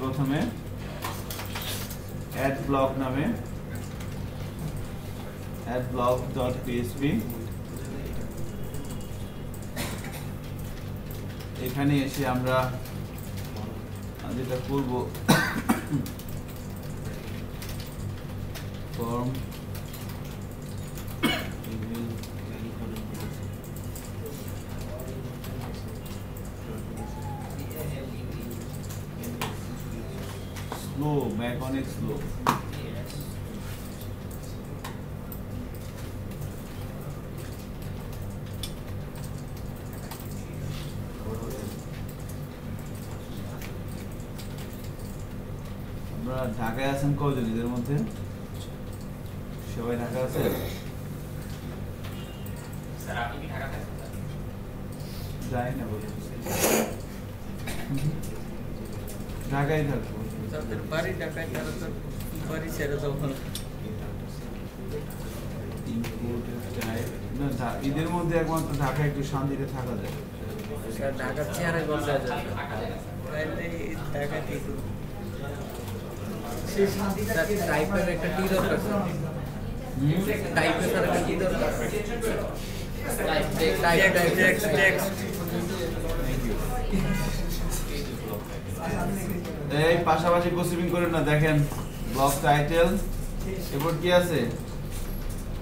প্রথমে add block নামে add block.php এখানে এসে আমরা যেটা করব form slow, back on it slow. আমরা ঢাকায় আছেন কয়জন এদের মধ্যে? সবাই ঢাকা আছে? স্যার আপনি কি ঢাকাতে আছেন? যাই না বলে ঢাকায় থাকবো। তাদের বাড়ি ঢাকায়, তারা তো বাড়ি ছেড়ে তখন ঈদের মধ্যে একমাত্র ঢাকা একটু শান্তিতে থাকা যায়। ঢাকার চেহারা বলতে ঢাকা ঠিক টাইপের একটা টি দরকার, টাইপের একটা টি দরকার, এই পাশাপাশি গোসিপিং করেন না। দেখেন ব্লক টাইটেল, এরপর কি আছে?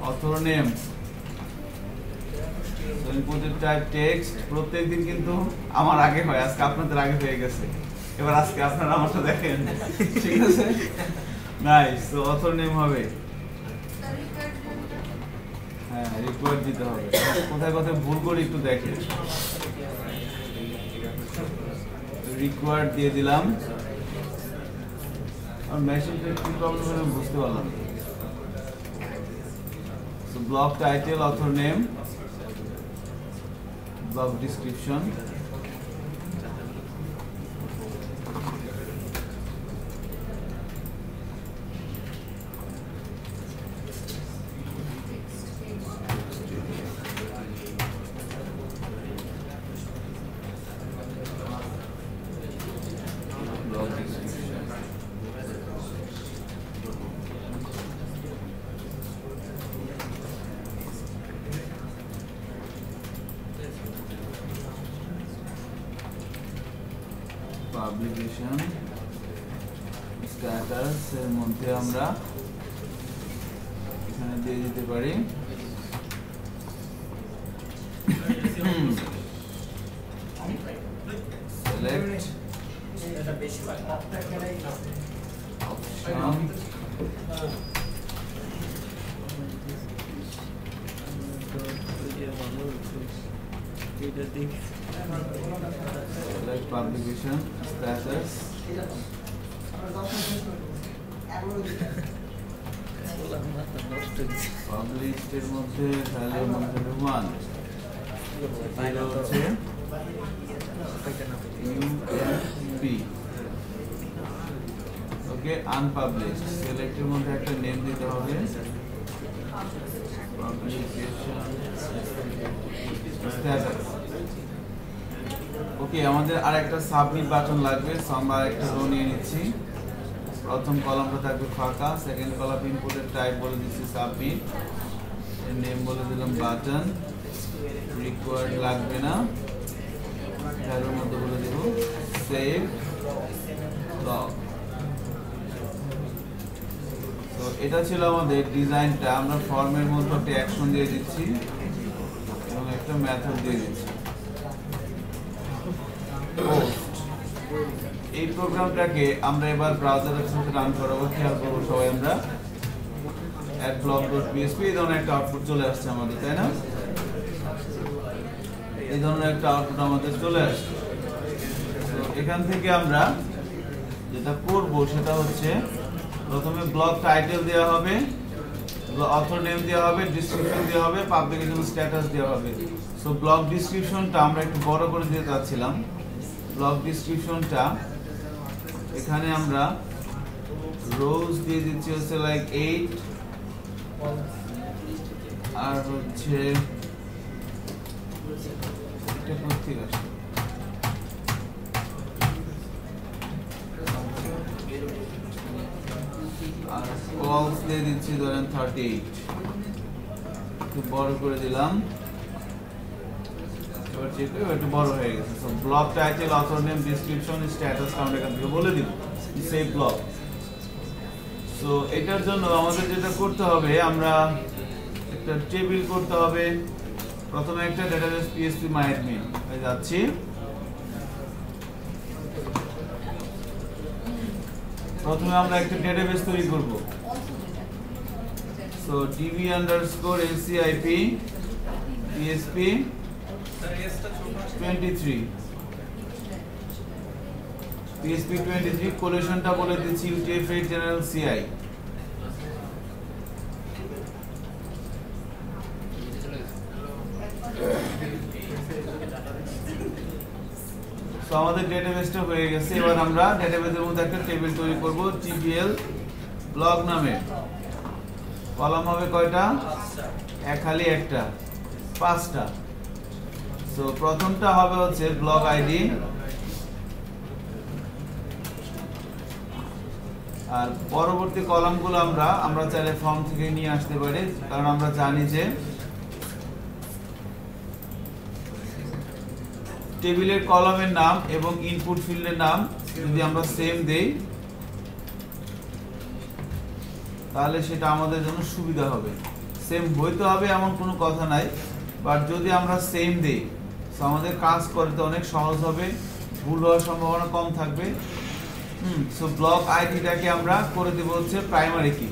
অথর নেম, ইনপুটের টাইপ টেক্সট। প্রত্যেকদিন কিন্তু আমার আগে হয়, আজকে আপনাদের আগে হয়ে গেছে। এবার আজকে আপনারা আমারটা দেখেন, ঠিক আছে? নাইস। তো অথর নেম হবে, হ্যাঁ রিকোয়ার্ড দিতে হবে। কোথায় কোথায় ভুল করি একটু দেখেন। রিকোয়ার্ড দিয়ে দিলাম, আর মেশিনটা কি প্রবলেম হলো বুঝতে পারলাম। So block title, author name, block description, publication, status এর মধ্যে আমরা এখানে দিয়ে দিতে পারি select option, select publication status, published এর মধ্যে ভ্যালুর মধ্যে 1 হচ্ছে UMP। ওকে, আনপাবলিশড। সিলেক্ট এর মধ্যে একটা নেম দিতে হবে, পাবলিকেশন স্ট্যাটাস। ওকে, আমাদের আরেকটা সাবমিট বাটন লাগবে, সো আমরা একটা রো নিয়ে নিচ্ছি। প্রথম কলামটা থাকবে ফাঁকা, সেকেন্ড কলাম ইনপুটের টাইপ বলে দিচ্ছি সাবমিট, এর নেম বলে দিলাম বাটন, রিকোয়ার্ড লাগবে না, এর মধ্যে বলে দেব সেভ ব্লগ। তো এটা ছিল আমাদের ডিজাইনটা। আমরা ফর্মের মধ্যে একটা অ্যাকশন দিয়ে দিচ্ছি এবং একটা মেথড দিয়ে দিচ্ছি। এই প্রোগ্রামটাকে আমরা এবার ব্রাউজারের সাথে রান করাবো। খেয়াল করবো সবাই, আমরা adblock.php এই ধরনের একটা আউটপুট চলে আসছে আমাদের, তাই না? এই ধরনের একটা আউটপুট আমাদের চলে আসছে। তো এখান থেকে আমরা যেটা করব সেটা হচ্ছে প্রথমে ব্লগ টাইটেল দেওয়া হবে, অথর নেম দেওয়া হবে, ডেসক্রিপশন দেওয়া হবে, পাবলিকেশন স্ট্যাটাস দেওয়া হবে। সো ব্লগ ডেসক্রিপশনটা আমরা একটু বড় করে দিতে চাচ্ছিলাম। ব্লগ ডেসক্রিপশনটা এখানে আমরা রোজ দিয়ে দিচ্ছি হচ্ছে লাইক 8, আর হচ্ছে এটা কোথেকে আসছে, আর কলস দিয়ে দিচ্ছি ধরেন 38, একটু বড় করে দিলাম। এবার চেক করি একটু বড় হয়ে গেছে। So blog title, author name, description, status count এখান থেকে বলে দিব, সেভ ব্লগ। সো এটার জন্য আমাদের যেটা করতে হবে, আমরা একটা টেবিল করতে হবে। প্রথমে একটা ডেটাবেস php-myadmin এ যাচ্ছি, প্রথমে আমরা একটা ডেটাবেস তৈরি করব। সো db_ncip php23 কোলেশনটা বলে দিচ্ছি UTF-8 জেনারেল CI। সো আমাদের ডেটাবেসটা হয়ে গেছে। এবার আমরা ডেটাবেসের মধ্যে একটা টেবিল তৈরি করব tbl ব্লগ নামে। কলাম হবে কয়টা? খালি একটা, 5টা। সো প্রথমটা হবে হচ্ছে ব্লগ আইডি, আর পরবর্তী কলামগুলো আমরা চাইলে ফর্ম থেকে নিয়ে আসতে পারি, কারণ আমরা জানি যে টেবিলের কলামের নাম এবং ইনপুট ফিল্ডের নাম যদি আমরা সেম দেই তাহলে সেটা আমাদের জন্য সুবিধা হবে। সেম হইতে হবে এমন কোনো কথা নাই, বাট যদি আমরা সেম দেই তো আমাদের কাজ করতে অনেক সহজ হবে, ভুল হওয়ার সম্ভাবনা কম থাকবে। সো ব্লক আইডিটাকে আমরা করে দেব হচ্ছে প্রাইমারি কি।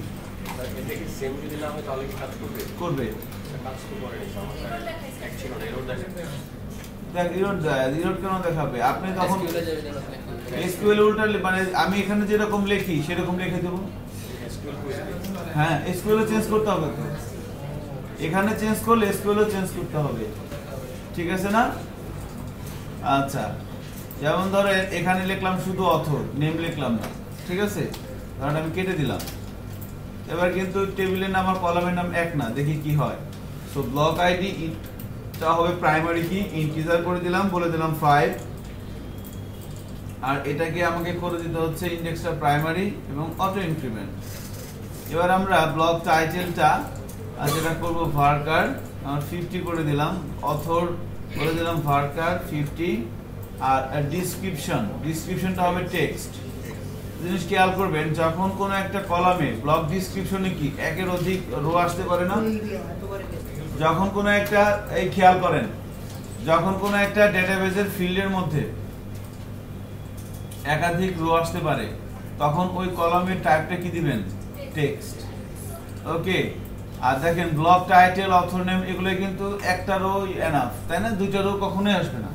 এটা কি সেম যদি না হয় তাহলে কি কাজ করবে? করবে। কাজ তো করে না, সমস্যা অ্যাকশন এরর দেখাবে। দেখ এরর কেন দেখাবে? আপনি তখন এসকিউএল উল্টালে, মানে আমি এখানে যেরকম লিখি সেরকম লিখে দেব। হ্যাঁ, এসকিউএল চেঞ্জ করতে হবে তো, এখানে চেঞ্জ করলে এসকিউএল চেঞ্জ করতে হবে, ঠিক আছে না? আচ্ছা, যেমন ধরেন এখানে লিখলাম শুধু অথর, নেম লিখলাম না, ঠিক আছে? কারণ আমি কেটে দিলাম। এবার কিন্তু টেবিলের নাম আর কলামের নাম এক না, দেখি কি হয়। সো ব্লক আইডি টা হবে প্রাইমারি কি, ইন্টিজার করে দিলাম, বলে দিলাম 5, আর এটাকে আমাকে করে দিতে হচ্ছে ইনডেক্সটা প্রাইমারি এবং অটো ইনক্রিমেন্ট। এবার আমরা ব্লক টাইটেলটা যেটা করব varchar 50 করে দিলাম, অথর বলে দিলাম varchar 50, আর ডিসক্রিপশনটা হবে টেক্সট। জিনিস খেয়াল করবেন, যখন কোন একটা কলামে ব্লক ডিসক্রিপশনে কি একের অধিক রো আসতে পারে না? যখন কোন একটা, এই খেয়াল করেন, যখন কোন একটা ডেটাবেসের ফিল্ডের মধ্যে একাধিক রো আসতে পারে তখন ওই কলামের টাইপটা কি দিবেন? টেক্সট। ওকে, আর দেখেন ব্লক টাইটেল, অথর নেম এগুলো কিন্তু একটা রো এনাফ, তাই না? দুইটা রো কখনোই আসবে না।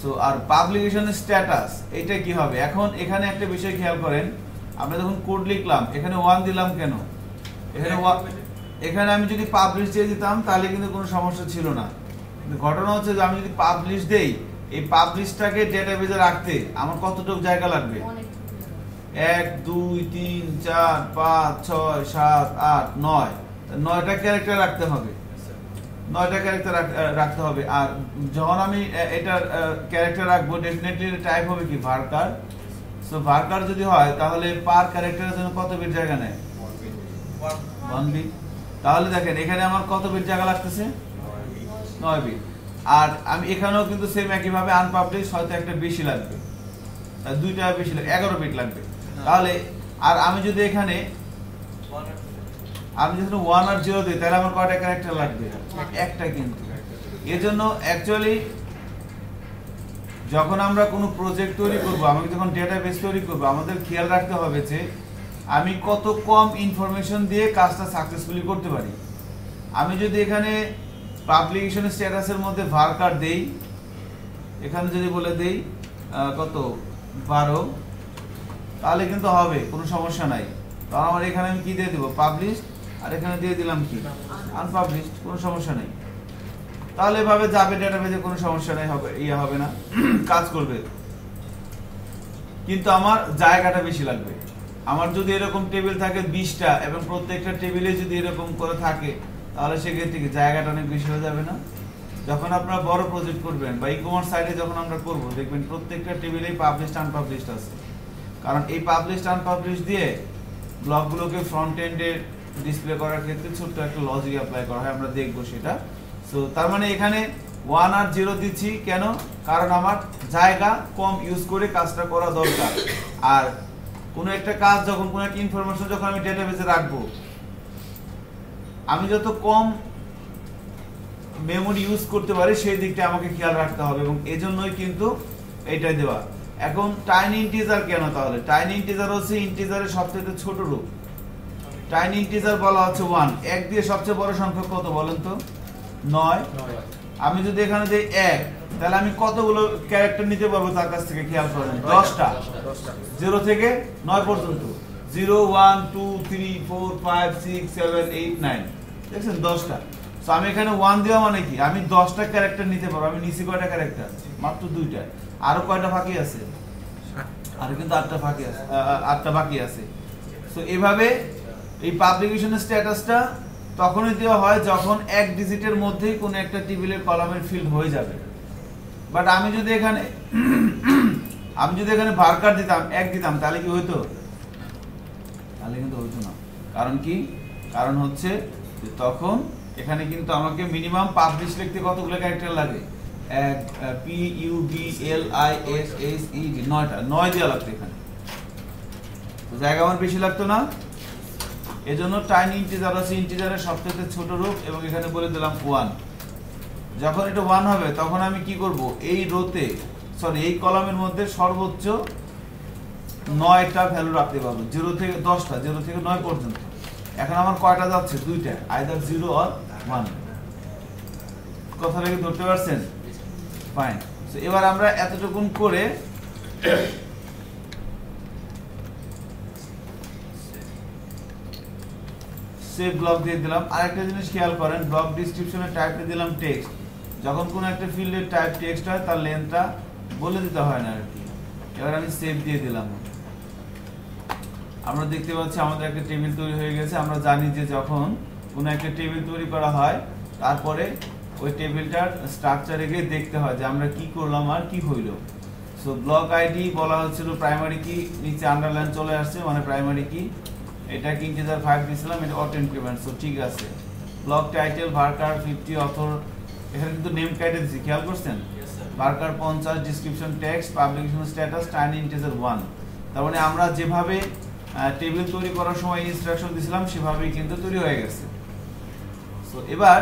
সো আর পাবলিকেশন স্ট্যাটাস এটা কি হবে? এখন এখানে একটা বিষয় খেয়াল করেন, আমরা যখন কোড লিখলাম এখানে 1 দিলাম কেন? এখানে আমি যদি পাবলিশ দিয়ে দিতাম তাহলে কিন্তু কোনো সমস্যা ছিল না। ঘটনা হচ্ছে যে আমি যদি পাবলিশ দেই, এই পাবলিশটাকে ডেটাবেজে রাখতে আমার কতটুকু জায়গা লাগবে? 1 2 3 4 5 6 7 8 9, 9টা ক্যারেক্টার রাখতে হবে। 9টা ক্যারেক্টার রাখতে হবে। আর যখন আমি এটার ক্যারেক্টার রাখবো ডেফিনেটলি টাইপ হবে কি ভার্কার। সো ভার্কার যদি হয় তাহলে পার ক্যারেক্টারের জন্য কত বিট জায়গা নেয়? 1 বিট। তাহলে দেখেন এখানে আমার কত বিট জায়গা লাগতেছে? 9 বিট। আর আমি এখানেও কিন্তু সেম একইভাবে আনপাবলিশ হয়তো একটা বেশি লাগবে, দুইটা বেশি লাগবে, 11 বিট লাগবে। তাহলে আর আমি যদি এখানে 1 আর 0 দিই তাহলে আমার কয়টা ক্যারেক্টার লাগবে? একটা। কিন্তু এজন্য অ্যাকচুয়ালি যখন আমরা কোনো প্রজেক্ট তৈরি করব, আমি যখন ডেটাবেস তৈরি করব, আমাদের খেয়াল রাখতে হবে যে আমি কত কম ইনফরমেশন দিয়ে কাজটা সাকসেসফুলি করতে পারি। আমি যদি এখানে পাবলিকেশন স্ট্যাটাসের মধ্যে ভার্কার দেই, এখানে যদি বলে দেই কত 12, তাহলে কিন্তু হবে, কোনো সমস্যা নাই। কারণ আমার এখানে আমি কি দিয়ে দেবো? পাবলিশ। আর এখানে দিয়ে দিলাম কি? আনপাবলিশ। কোনো সমস্যা নেই। তাহলে এভাবে যাবে ডেটাবেজে, কোনো সমস্যা নেই, হবে হবে না, কাজ করবে। কিন্তু আমার জায়গাটা বেশি লাগবে। আমার যদি এরকম টেবিল থাকে 20টা এবং প্রত্যেকটা টেবিলে যদি এরকম করে থাকে তাহলে সেক্ষেত্রে কি জায়গাটা অনেক বেশি হয়ে যাবে না? যখন আপনারা বড় প্রজেক্ট করবেন বা ই-কমার্স সাইটে যখন আমরা করব, দেখবেন প্রত্যেকটা টেবিলেই পাবলিশড আনপাবলিশড আছে। কারণ এই পাবলিশড আনপাবলিশ দিয়ে ব্লকগুলোকে ফ্রন্ট এন্ডে ডিসপ্লে করার ক্ষেত্রে ছোট্ট একটা লজিক অ্যাপ্লাই করা হয়, আমরা দেখব সেটা। সো তার মানে এখানে 1 আর 0 দিচ্ছি কেন? কারণ আমার জায়গা কম ইউজ করে কাজটা করা দরকার। আর কোনো একটা কাজ যখন, কোনো একটা ইনফরমেশন যখন আমি ডেটাবেসে রাখবো, আমি যত কম মেমোরি ইউজ করতে পারি সেই দিকটা আমাকে খেয়াল রাখতে হবে, এবং এজন্যই কিন্তু এইটাই দেওয়া। এখন টাইনি ইন্টিজার কেন? তাহলে টাইনি ইন্টিজার হচ্ছে ইন্টিজারের সবচেয়ে ছোট রূপ। টাইনি ইন্টিজার বলা হচ্ছে 1। 1 দিয়ে সবচেয়ে বড় সংখ্যা কত বলেন তো? 9। আমি যদি এখানে দিই 1, তাহলে আমি কতগুলো ক্যারেক্টার নিতে পারবো তার কাছ থেকে? খেয়াল করেন, 10টা। 0 থেকে 9 পর্যন্ত। 0 1 2 3 4 5 6 7 8 9, দেখছেন 10টা। সো আমি এখানে 1 দেওয়া মানে কি? আমি 10টা ক্যারেক্টার নিতে পারবো। আমি নিচে কয়টা ক্যারেক্টার? মাত্র 2টা। আরো কয়টা বাকি আছে? আরো কিন্তু 8টা বাকি আছে, 8টা বাকি আছে। সো এভাবে এই পাবলিকেশন স্ট্যাটাসটা তখনই দেওয়া হয় যখন এক ডিজিটের মধ্যেই কোনো একটা টেবিলের কলামের ফিল্ড হয়ে যাবে। বাট আমি যদি এখানে ভার্কার দিতাম, 1 দিতাম, তাহলে কি হইতো? তাহলে কিন্তু হইতো না। কারণ কি? কারণ হচ্ছে যে তখন এখানে কিন্তু আমাকে মিনিমাম পাবলিশ লিখতে কতগুলো ক্যারেক্টার লাগে? PUBLISHED 9টা, 9 দেওয়া লাগতো এখানে। তো জায়গা আমার বেশি লাগতো না। এজন্য টাইনি ইন্টিজার আছে ইন্টিজারের সবচেয়ে ছোট রূপ, এবং এখানে বলে দিলাম 1। যখন এটা 1 হবে তখন আমি কি করব? এই রোতে, এই কলামের মধ্যে সর্বোচ্চ 9টা ভ্যালু রাখতে পারবো, 0 থেকে 10টা, 0 থেকে 9 পর্যন্ত। এখন আমার কয়টা যাচ্ছে? 2টা, আইদার 0 অর 1। কথাটা কি ধরতে পারছেন? ফাইন। সো এবার আমরা এতটুকুন করে সেভ ব্লক দিয়ে দিলাম। আরেকটা জিনিস খেয়াল করেন, ব্লক ডেসক্রিপশনে টাইপে দিলাম টেক্সট। যখন কোনো একটা ফিল্ডের টাইপ টেক্সট হয় তার লেন্থটা বলে দিতে হয় না আর কি। এবার আমি সেভ দিয়ে দিলাম। আমরা দেখতে পাচ্ছি আমাদের একটা টেবিল তৈরি হয়ে গেছে। আমরা জানি যে যখন কোনো একটা টেবিল তৈরি করা হয় তারপরে ওই টেবিলটার স্ট্রাকচারে গিয়ে দেখতে হয় যে আমরা কি করলাম আর কি হইল। সো ব্লক আইডি বলা হচ্ছিল প্রাইমারি কি, নিচে আন্ডারলাইন চলে আসছে মানে প্রাইমারি কি। এটা কি ইন্টিজার 5 দিয়েছিলাম, এটা অটো ইনক্রিমেন্ট। সো ঠিক আছে। ব্লক টাইটেল ভার্কার 50, অথর এখানে কিন্তু নেম কাইটে দিয়েছি, খেয়াল করছেন? Varchar 50, description text, publication status, tiny integer 1। তার মানে আমরা যেভাবে টেবিল তৈরি করার সময় ইনস্ট্রাকশন দিয়েছিলাম সেভাবেই কিন্তু তৈরি হয়ে গেছে। সো এবার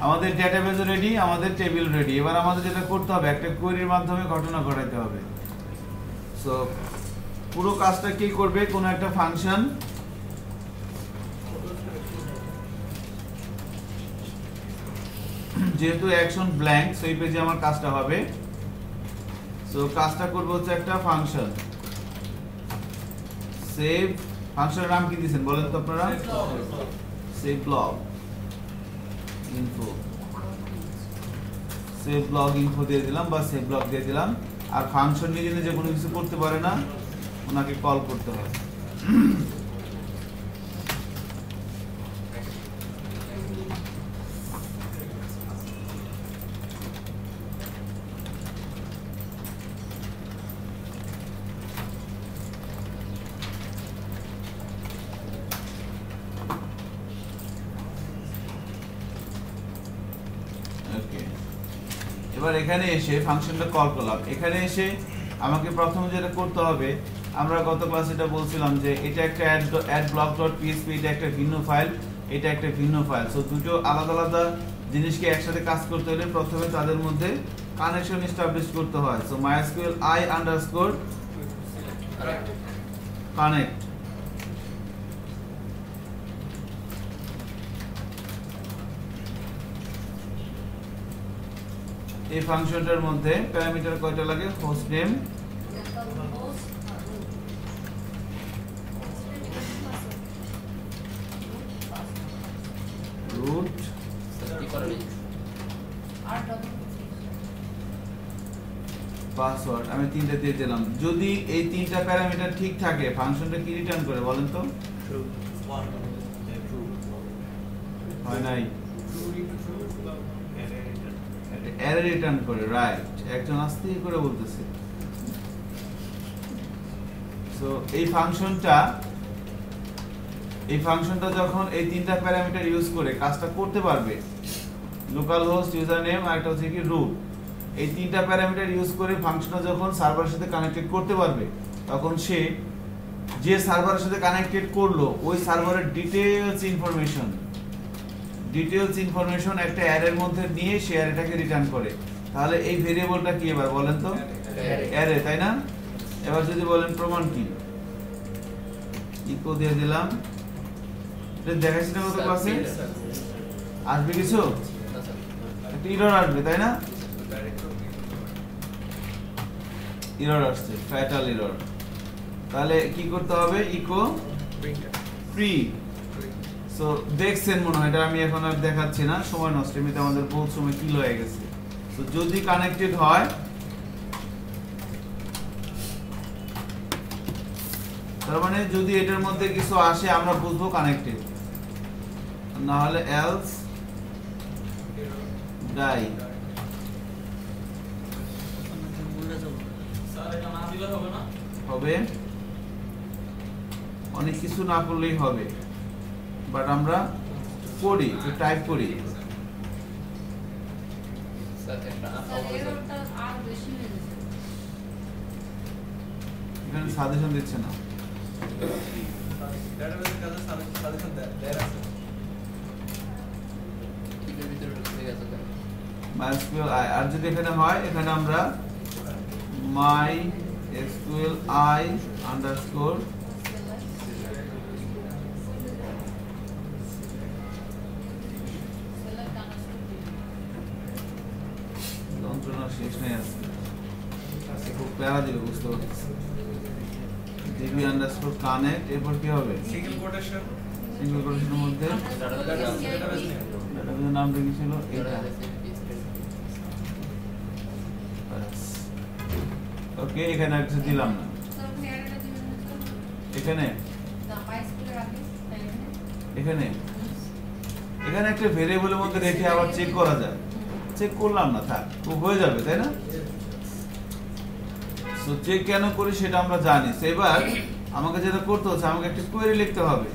আমাদের ডেটাবেস রেডি, আমাদের টেবিল রেডি। এবার আমাদের যেটা করতে হবে, একটা কোয়েরির মাধ্যমে ঘটনা ঘটাতে হবে। সো পুরো কাজটা কি করবে? কোনো একটা ফাংশন, যেহেতু অ্যাকশন ব্ল্যাঙ্ক, সো এই পেজে আমার কাজটা হবে। সো কাজটা করব হচ্ছে একটা ফাংশন সেভ। ফাংশনের নাম কি দিয়েছেন বলেন তো আপনারা? Save block info. Save block info দিয়ে দিলাম বা সেভ ব্লক দিয়ে দিলাম। আর ফাংশন নিজে নিজে কোনো কিছু করতে পারে না, ওনাকে কল করতে হয়। এবার এখানে এসে ফাংশনটা কল করলাম। এখানে এসে আমাকে প্রথমে যেটা করতে হবে, আমরা গত ক্লাসে এটা বলছিলাম যে এটা একটা অ্যাড ব্লক ডট পিএসপি, এটা একটা ভিন্ন ফাইল, এটা একটা ভিন্ন ফাইল। সো দুটো আলাদা আলাদা জিনিসকে একসাথে কাজ করতে হলে প্রথমে তাদের মধ্যে কানেকশন এস্টাবলিশ করতে হয়। সো MySQL i_connect এই ফাংশনটার মধ্যে প্যারামিটার কয়টা লাগে? Host name, root, password. আমি তিনটা দিয়ে দিলাম। যদি এই তিনটা প্যারামিটার ঠিক থাকে ফাংশনটা কি রিটার্ন করে বলেন তো? হয় নাই, অ্যারে রিটার্ন করে। রাইট, একজন আস্তে করে বলতেছে। সো এই ফাংশনটা যখন এই তিনটা প্যারামিটার ইউজ করে কাজটা করতে পারবে, লোকাল হোস্ট, ইউজার নেম আর একটা হচ্ছে কি রুট, এই তিনটা প্যারামিটার ইউজ করে ফাংশনটা যখন সার্ভারের সাথে কানেক্টেড করতে পারবে, তখন সে যে সার্ভারের সাথে কানেক্টেড করলো ওই সার্ভারের ডিটেইলস ইনফরমেশন একটা অ্যারের মধ্যে নিয়ে সে অ্যারেটাকে রিটার্ন করে। তাহলে এই ভেরিয়েবলটা কি এবার বলেন তো? অ্যারে, তাই না? এবার যদি বলেন প্রমাণ কি, ইকো দিয়ে দিলাম। এটা দেখাচ্ছি না কত ক্লাসে? আসবে কিছু? একটা এরর আসবে, তাই না? এরর আসছে, ফ্যাটাল এরর। তাহলে কি করতে হবে? Eco free. সো দেখছেন মনে হয়, এটা আমি এখন আর দেখাচ্ছি না, সময় নষ্ট, এমনিতে আমাদের বহুত সময় কিল হয়ে গেছে। তো যদি কানেক্টেড হয়, তার মানে যদি এটার মধ্যে কিছু আসে আমরা বুঝবো কানেক্টেড, না হলে এলস ডাই হবে। অনেক কিছু না করলেই হবে, বাট আমরা করি, টাইপ করি। এখানে সাজেশন দিচ্ছে না। MySQL আর যদি এখানে হয়, এখানে আমরা MySQL i আন্ডারস্কোর যন্ত্রণা শেষ নেই আজকে, খুব প্যারা দিবে বুঝতে পারছি। db আন্ডারস্কোর কানেক্ট, এরপর কি হবে? সিঙ্গেল কোটেশনের মধ্যে ডাটাবেজের নাম রেখেছিল এটা। ওকে, এখানে কিছু দিলাম না। এখানে একটা ভেরিয়েবলের মধ্যে রেখে আবার চেক করা যায়। চেক করলাম না, থাক, ও হয়ে যাবে, তাই না? সো চেক কেন করি সেটা আমরা জানি। এবার আমাকে যেটা করতে হচ্ছে, আমাকে একটা কোয়েরি লিখতে হবে।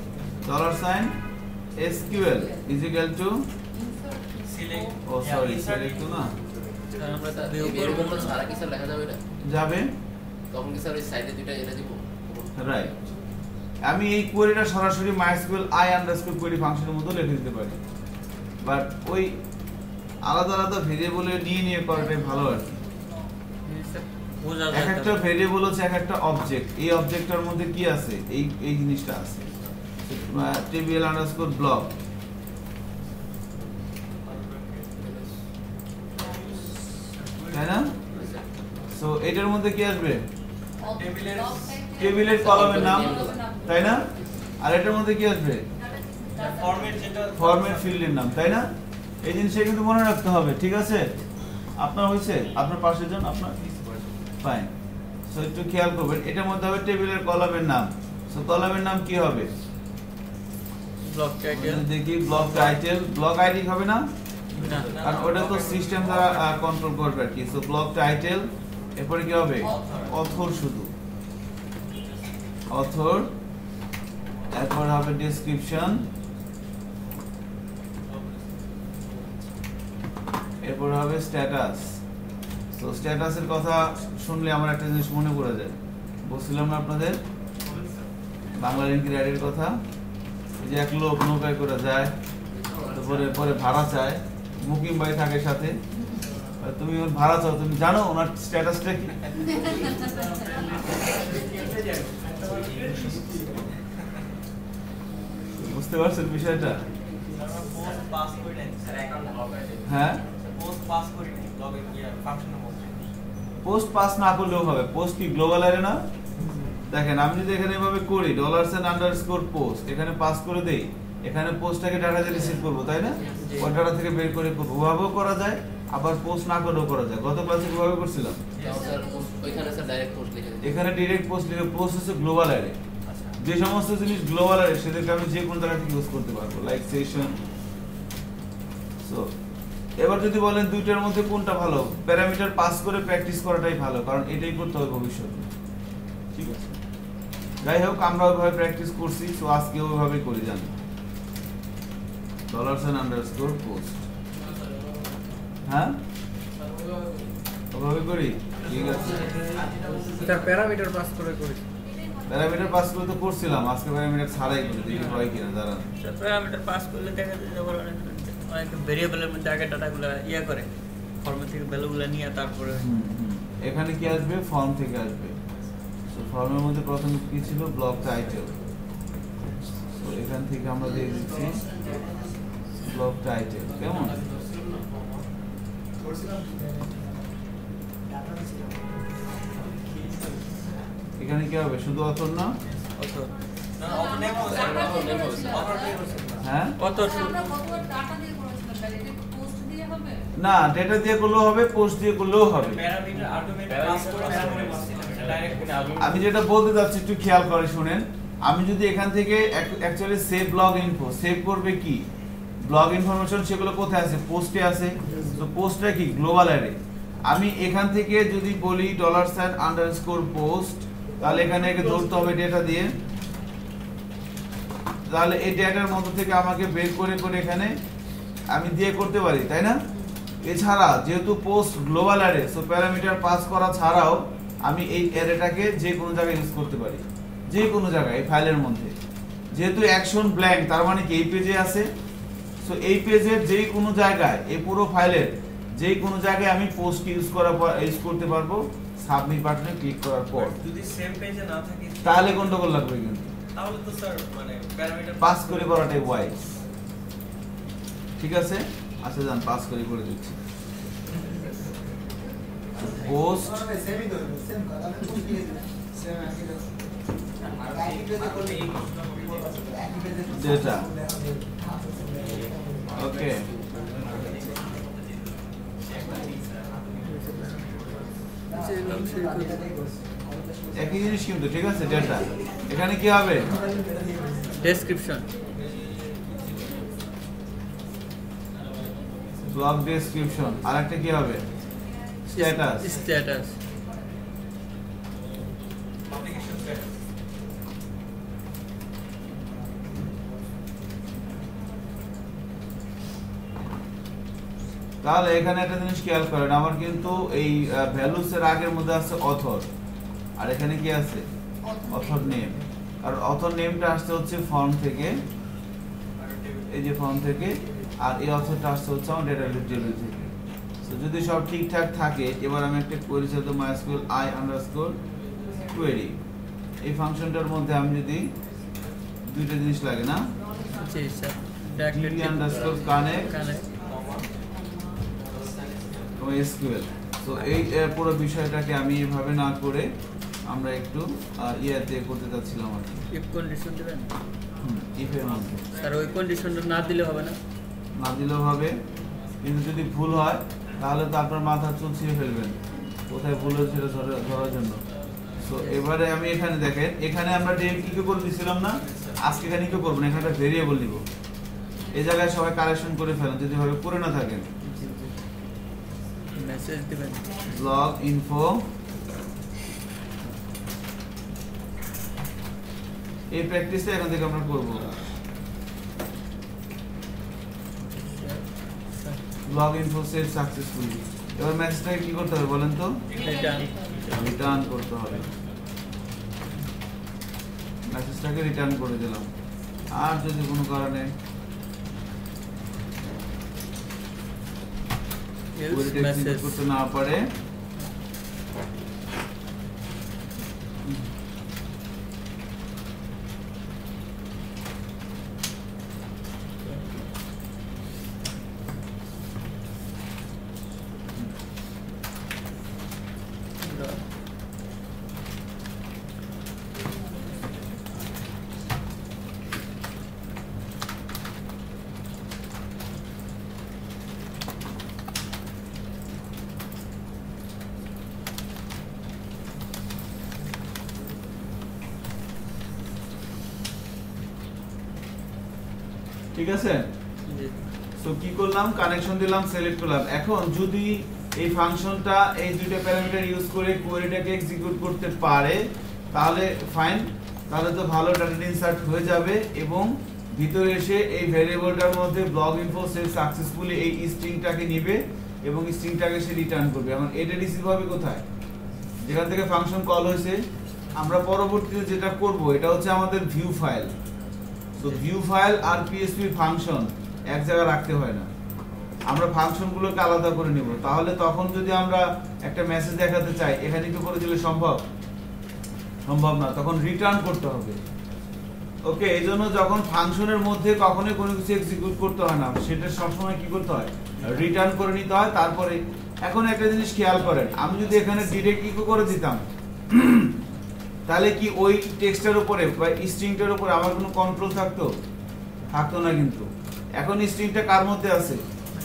$SQL is equal to select না, যাবে। রাইট, আমি এই কোয়েরিটা সরাসরি MySQL i_query ফাংশনের মধ্যে লিখে দিতে পারি, বাট ওই আলাদা আলাদা ভেরিয়েবলে নিয়ে করাটাই ভালো আর কি। এক একটা ভেরিয়েবল হচ্ছে এক একটা অবজেক্ট, এই অবজেক্টটার মধ্যে কি আছে, এই জিনিসটা আছে। tbl_block, তাই না? সো এটার মধ্যে কি আসবে? টেবিলের কলামের নাম, তাই না? আর এটার মধ্যে কি আসবে? ফরম্যাট ফিল্ডের নাম, তাই না? এই জিনিসটা কিন্তু মনে রাখতে হবে, ঠিক আছে? আপনার হয়েছে, আপনার পাশের জন, আপনার ফাইন। সো একটু খেয়াল করবেন, এটার মধ্যে হবে টেবিলের কলামের নাম। সো কলামের নাম কি হবে? Block title. দেখি ব্লক টাইটেল, ব্লক আইডি হবে না, কারণ ওটা তো সিস্টেম দ্বারা কন্ট্রোল করবে আর কি। সো ব্লক টাইটেল, এরপরে কি হবে? অথর, শুধু অথর। এরপর হবে ডেসক্রিপশন, এরপর হবে স্ট্যাটাস। তো স্ট্যাটাসের কথা শুনলে আমার একটা জিনিস মনে পড়ে যায়, বলছিলাম না আপনাদের বাংলা লিঙ্কের অ্যাডের কথা, যে এক লোক নৌকায় করে যায়, তারপরে পরে ভাড়া চায়, মুকিম ভাই থাকে সাথে, তুমি ওর ভাড়া চাও, তুমি জানো ওনার স্ট্যাটাসটা কি? বুঝতে পারছেন বিষয়টা? হ্যাঁ, পোস্ট পাস না করলেও হবে। পোস্ট কি গ্লোবাল অ্যারে না? দেখেন আমি যদি এখানে এভাবে করি $& এখানে পাস করে দেই, এখানে পোস্টটাকে ডাটা দিয়ে রিসিভ করবো, তাই না? ওই ডাটা থেকে বের করে করবো, ওভাবেও করা যায়, আবার পোস্ট না করেও করা যায়। গত ক্লাসে কিভাবে করছিলাম? এখানে ডাইরেক্ট পোস্ট লিখে, পোস্ট হচ্ছে গ্লোবাল অ্যারে। যে সমস্ত জিনিস গ্লোবাল অ্যারে সেটাকে আমি যে কোনো জায়গা থেকে ইউজ করতে পারবো, লাইক সেশন। সো এবার যদি বলেন দুইটার মধ্যে কোনটা ভালো, প্যারামিটার পাস করে প্র্যাকটিস করাটাই ভালো, কারণ এটাই করতে হবে ভবিষ্যতে। ঠিক আছে, যাই হোক আমরা ওইভাবে প্র্যাকটিস করছি, তো আজকে ওইভাবেই করি, জানি $_post। হ্যাঁ, ওইভাবে করি, ঠিক আছে। তার প্যারামিটার পাস করে করি, প্যারামিটার পাস করে তো করছিলাম, আজকে প্যারামিটার ছাড়াই করি, দেখি হয় কিনা, দাঁড়ান। প্যারামিটার পাস করলে দেখা যায় যে অনেক ভেরিয়েবলের মধ্যে আগে ডাটাগুলো ইয়ে করে, ফর্ম থেকে ভ্যালুগুলো নিয়ে তারপরে এখানে কি আসবে, ফর্ম থেকে আসবে। তো ফর্মের মধ্যে প্রথমে কি ছিল, ব্লক টাইটেল। তো এখান থেকে আমরা দিয়ে দিচ্ছি ব্লক টাইটেল, কেমন? এখানে কি হবে, শুধু অথর না? হ্যাঁ, না ডেটা দিয়ে করলেও হবে, পোস্ট দিয়ে করলেও হবে। আমি যেটা বলতে যাচ্ছি একটু খেয়াল করে শুনেন। আমি যদি এখান থেকে actually save blog info, save করবে কি ব্লগ ইনফরমেশন, সেগুলো কোথায় আছে, পোস্টে আছে। তো পোস্টটা কি গ্লোবাল অ্যারে। আমি এখান থেকে যদি বলি $_post, তাহলে এখানে একে ধরতে হবে ডেটা দিয়ে, তাহলে এই ডেটার মধ্যে থেকে আমাকে বের করে করে এখানে আমি দিয়ে করতে পারি, তাই না? এছাড়া যেহেতু post global array, so parameter pass করা ছাড়াও আমি এই অ্যারেটাকে যে কোনো জায়গায় ইউজ করতে পারি, যে কোনো জায়গায় এই ফাইলের মধ্যে। যেহেতু অ্যাকশন ব্ল্যাঙ্ক, তার মানে কি এই পেজে আছে, সো এই পেজের যে কোনো জায়গায়, এই পুরো ফাইলের যে কোনো জায়গায় আমি পোস্ট ইউজ করতে পারবো সাবমিট বাটনে ক্লিক করার পর। যদি সেম পেজে না থাকে তাহলে গন্ডগোল লাগবে, কিন্তু তাহলে তো স্যার মানে প্যারামিটার পাস করে করাটাই ওয়াইজ। ঠিক আছে, আচ্ছা যান পাস করে করে দিচ্ছি। পোস্ট ডেটা, ওকে। একই জিনিস কিন্তু, ঠিক আছে। ডেটা এখানে কি হবে, ডেসক্রিপশন, ব্লগ ডেসক্রিপশন, আরেকটা কি হবে, স্ট্যাটাস। স্ট্যাটাস তাহলে এখানে একটা জিনিস খেয়াল করেন, আমার কিন্তু এই ভ্যালুস এর আগের মধ্যে আছে অথর, আর এখানে কি আছে, অথর নেম। আর অথর নেমটা আসছে হচ্ছে ফর্ম থেকে, এই যে ফর্ম থেকে, আর এই অথরটা আসছে হচ্ছে আমার ডেটাবেস টেবিল থেকে। তো যদি সব ঠিকঠাক থাকে, এবার আমি একটা কোয়েরি সাথে MySQL i_query, এই ফাংশনটার মধ্যে আমি যদি দুইটা জিনিস লাগে না, জি স্যার, DB_connect SQL। তো এই পুরো বিষয়টাকে আমি এভাবে না করে আমরা একটু ইয়াতে করতে যাচ্ছিলাম আর কি, ইফ কন্ডিশন দিবেন। ইফ এর মধ্যে স্যার ওই কন্ডিশনটা না দিলে হবে না? না দিলেও হবে, কিন্তু যদি ভুল হয় তাহলে তো আপনার মাথা চুল ছিঁড়ে ফেলবেন কোথায় ভুল হয়েছে সেটা ধরার জন্য। তো এবারে আমি এখানে দেখেন, এখানে আমরা কি করে দিছিলাম না, আজকে এখানে কি করবো না, এখানে একটা ভেরিয়েবল নিব। এই জায়গায় সবাই কারেকশন করে ফেলেন যদি ভাবে করে না থাকেন। মেসেজ দিবেন ব্লগ ইনফো, এই প্র্যাকটিসটা এখান থেকে আমরা করব। ব্লগ ইনফো সেভ সাকসেসফুলি, এবার মেসেজটাকে কি করতে হবে বলেন তো? রিটার্ন করতে হবে। মেসেজটাকে রিটার্ন করে দিলাম। আর যদি কোনো কারণে মেসেজ করতে না পারে, ঠিক আছে? সো কি করলাম, কানেকশন দিলাম, সিলেক্ট করলাম। এখন যদি এই ফাংশনটা এই দুইটা প্যারামিটার ইউজ করে কোয়েরিটাকে এক্সিকিউট করতে পারে তাহলে ফাইন, তাহলে তো ভালো ডাটা ইনসার্ট হয়ে যাবে এবং ভিতরে এসে এই ভেরিয়েবলটার মধ্যে ব্লগ ইনফো সেভ সাকসেসফুলি এই স্ট্রিংটাকে নেবে এবং স্ট্রিংটাকে সে রিটার্ন করবে। এখন এটা রিসিভ হবে কোথায়? যেখান থেকে ফাংশন কল হয়েছে। আমরা পরবর্তীতে যেটা করব এটা হচ্ছে আমাদের ভিউ ফাইল। তো ভিউ ফাইল আর পিএসপি ফাংশন এক জায়গায় রাখতে হয় না, আমরা ফাংশনগুলোকে আলাদা করে নিব। তাহলে তখন যদি আমরা একটা মেসেজ দেখাতে চাই, এখানে কি করে দিলে সম্ভব? সম্ভব না, তখন রিটার্ন করতে হবে। ওকে, এইজন্য যখন ফাংশনের মধ্যে কখনোই কোনো কিছু এক্সিকিউট করতে হয় না, সেটা সবসময় কি করতে হয়? রিটার্ন করে নিতে হয়। তারপরে এখন একটা জিনিস খেয়াল করেন, আমি যদি এখানে ডিরেক্ট ইকো করে দিতাম তাহলে কি ওই টেক্সটের উপরে বা স্ট্রিংটার উপরে আমার কোনো কন্ট্রোল থাকতো? থাকতো না। কিন্তু এখন স্ট্রিংটা কার মধ্যে আছে?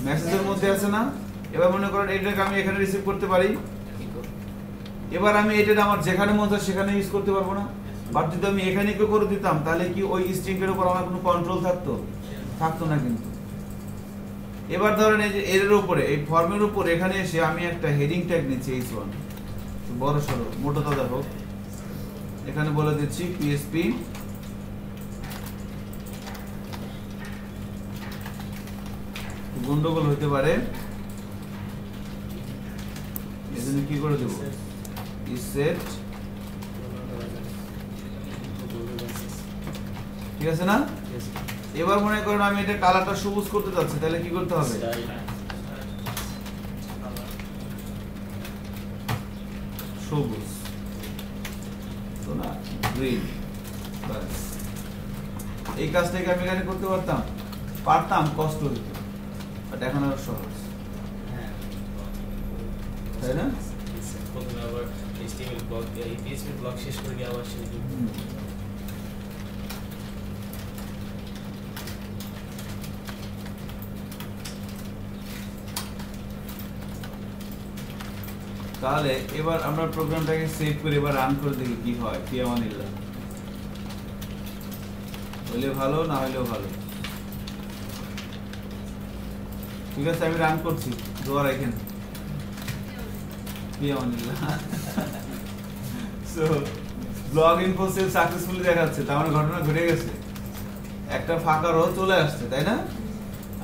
মেসেজের মধ্যে আছে না? এবার মনে করেন এটাকে আমি এখানে রিসিভ করতে পারি, এবার আমি এটা আমার যেখানে মন চায় সেখানে ইউজ করতে পারবো না। বাট যদি আমি এখানে ইকো করে দিতাম তাহলে কি ওই স্ট্রিংটার উপর আমার কোনো কন্ট্রোল থাকতো? থাকতো না। কিন্তু এবার ধরেন এই যে এর উপরে এই ফর্মের উপর এখানে এসে আমি একটা হেডিং ট্যাগ নিচ্ছি h1, বড় সরো মোটাটা দেখো, এখানে বলে দিচ্ছি পিএসপি গন্ডগোল হতে পারে, এজন্য কি করে দেব? সেট, ঠিক আছে না? এবার মনে করেন আমি এটা কালারটা সবুজ করতে যাচ্ছি, তাহলে কি করতে হবে? সবুজ তো না, গ্রিন। বাস, এই কাজটাকে আমি এখানে করতে পারতাম, কষ্ট হতো, বাট এখন আর সহজ, তাই না? আবার HTML ব্লক, এই PHP ব্লক শেষ করে গিয়ে আবার সেই তাহলে এবার আমরা প্রোগ্রামটাকে সেভ করে এবার রান করে দেখি কি হয়। কি আমানিল্লাহ, হইলে ভালো, না হইলেও ভালো। ঠিক আছে, আমি রান করছি, দোয়া রাখেন। কি আমানিল্লাহ, so blog info save successfully দেখাচ্ছে, তার মানে ঘটনা ঘটে গেছে, একটা ফাঁকা রো চলে আসছে, তাই না?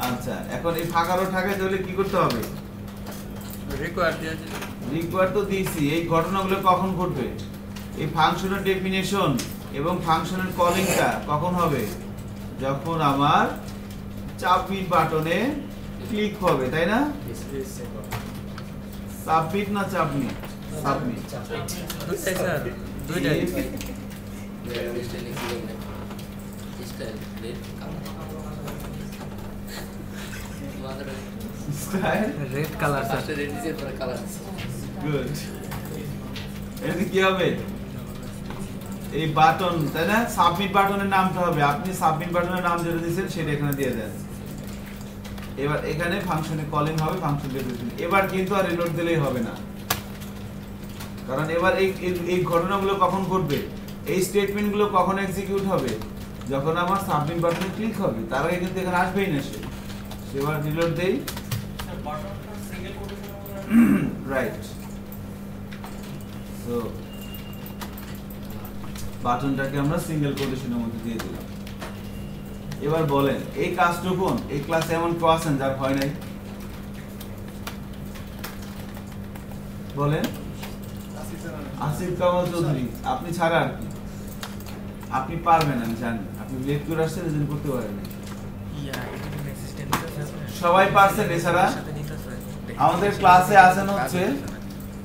আচ্ছা, এখন এই ফাঁকা রো ঠাকাইতে হলে কি করতে হবে? রিকোয়ার তো দিয়েছি। এই ঘটনাগুলো কখন ঘটবে? এই ফাংশনের ডেফিনেশন এবং ফাংশনের কলিংটা কখন হবে? যখন আমার সাবমিট বাটনে ক্লিক হবে, তাই না? সাবমিট না সাবমিট? সাবমিট। দুইটাই স্যার, দুইটাই। Red colour sir, red is এর কালার। গুড। এতে কি হবে? এই বাটন, তাই না? সাবমিট বাটনের নামটা হবে, আপনি সাবমিট বাটনের নাম যেটা দিয়েছেন সেটা এখানে দিয়ে দেন। এবার এখানে ফাংশনে কলিং হবে, ফাংশন ডেফিনেশন। এবার কিন্তু আর রিলোড দিলেই হবে না, কারণ এবার এই ঘটনাগুলো কখন ঘটবে? এই স্টেটমেন্টগুলো কখন এক্সিকিউট হবে? যখন আমার সাবমিট বাটনে ক্লিক হবে, তার আগে কিন্তু এখানে আসবেই না সে। এবার রিলোড দেই, রাইট। সো বাটনটাকে আমরা সিঙ্গেল কোটেশনের মধ্যে দিয়ে দিলাম। এবার বলেন এই কাজটুকুন এই ক্লাসে এমন কেউ আছেন যার হয় নাই? বলেন। আসিফ কামাল চৌধুরী, আপনি ছাড়া আর কি, আপনি পারবেন আমি জানি, আপনি লেট করে আসছেন এজন্য করতে পারেন না। সবাই পারছেন এছাড়া আমাদের ক্লাসে আসেন হচ্ছে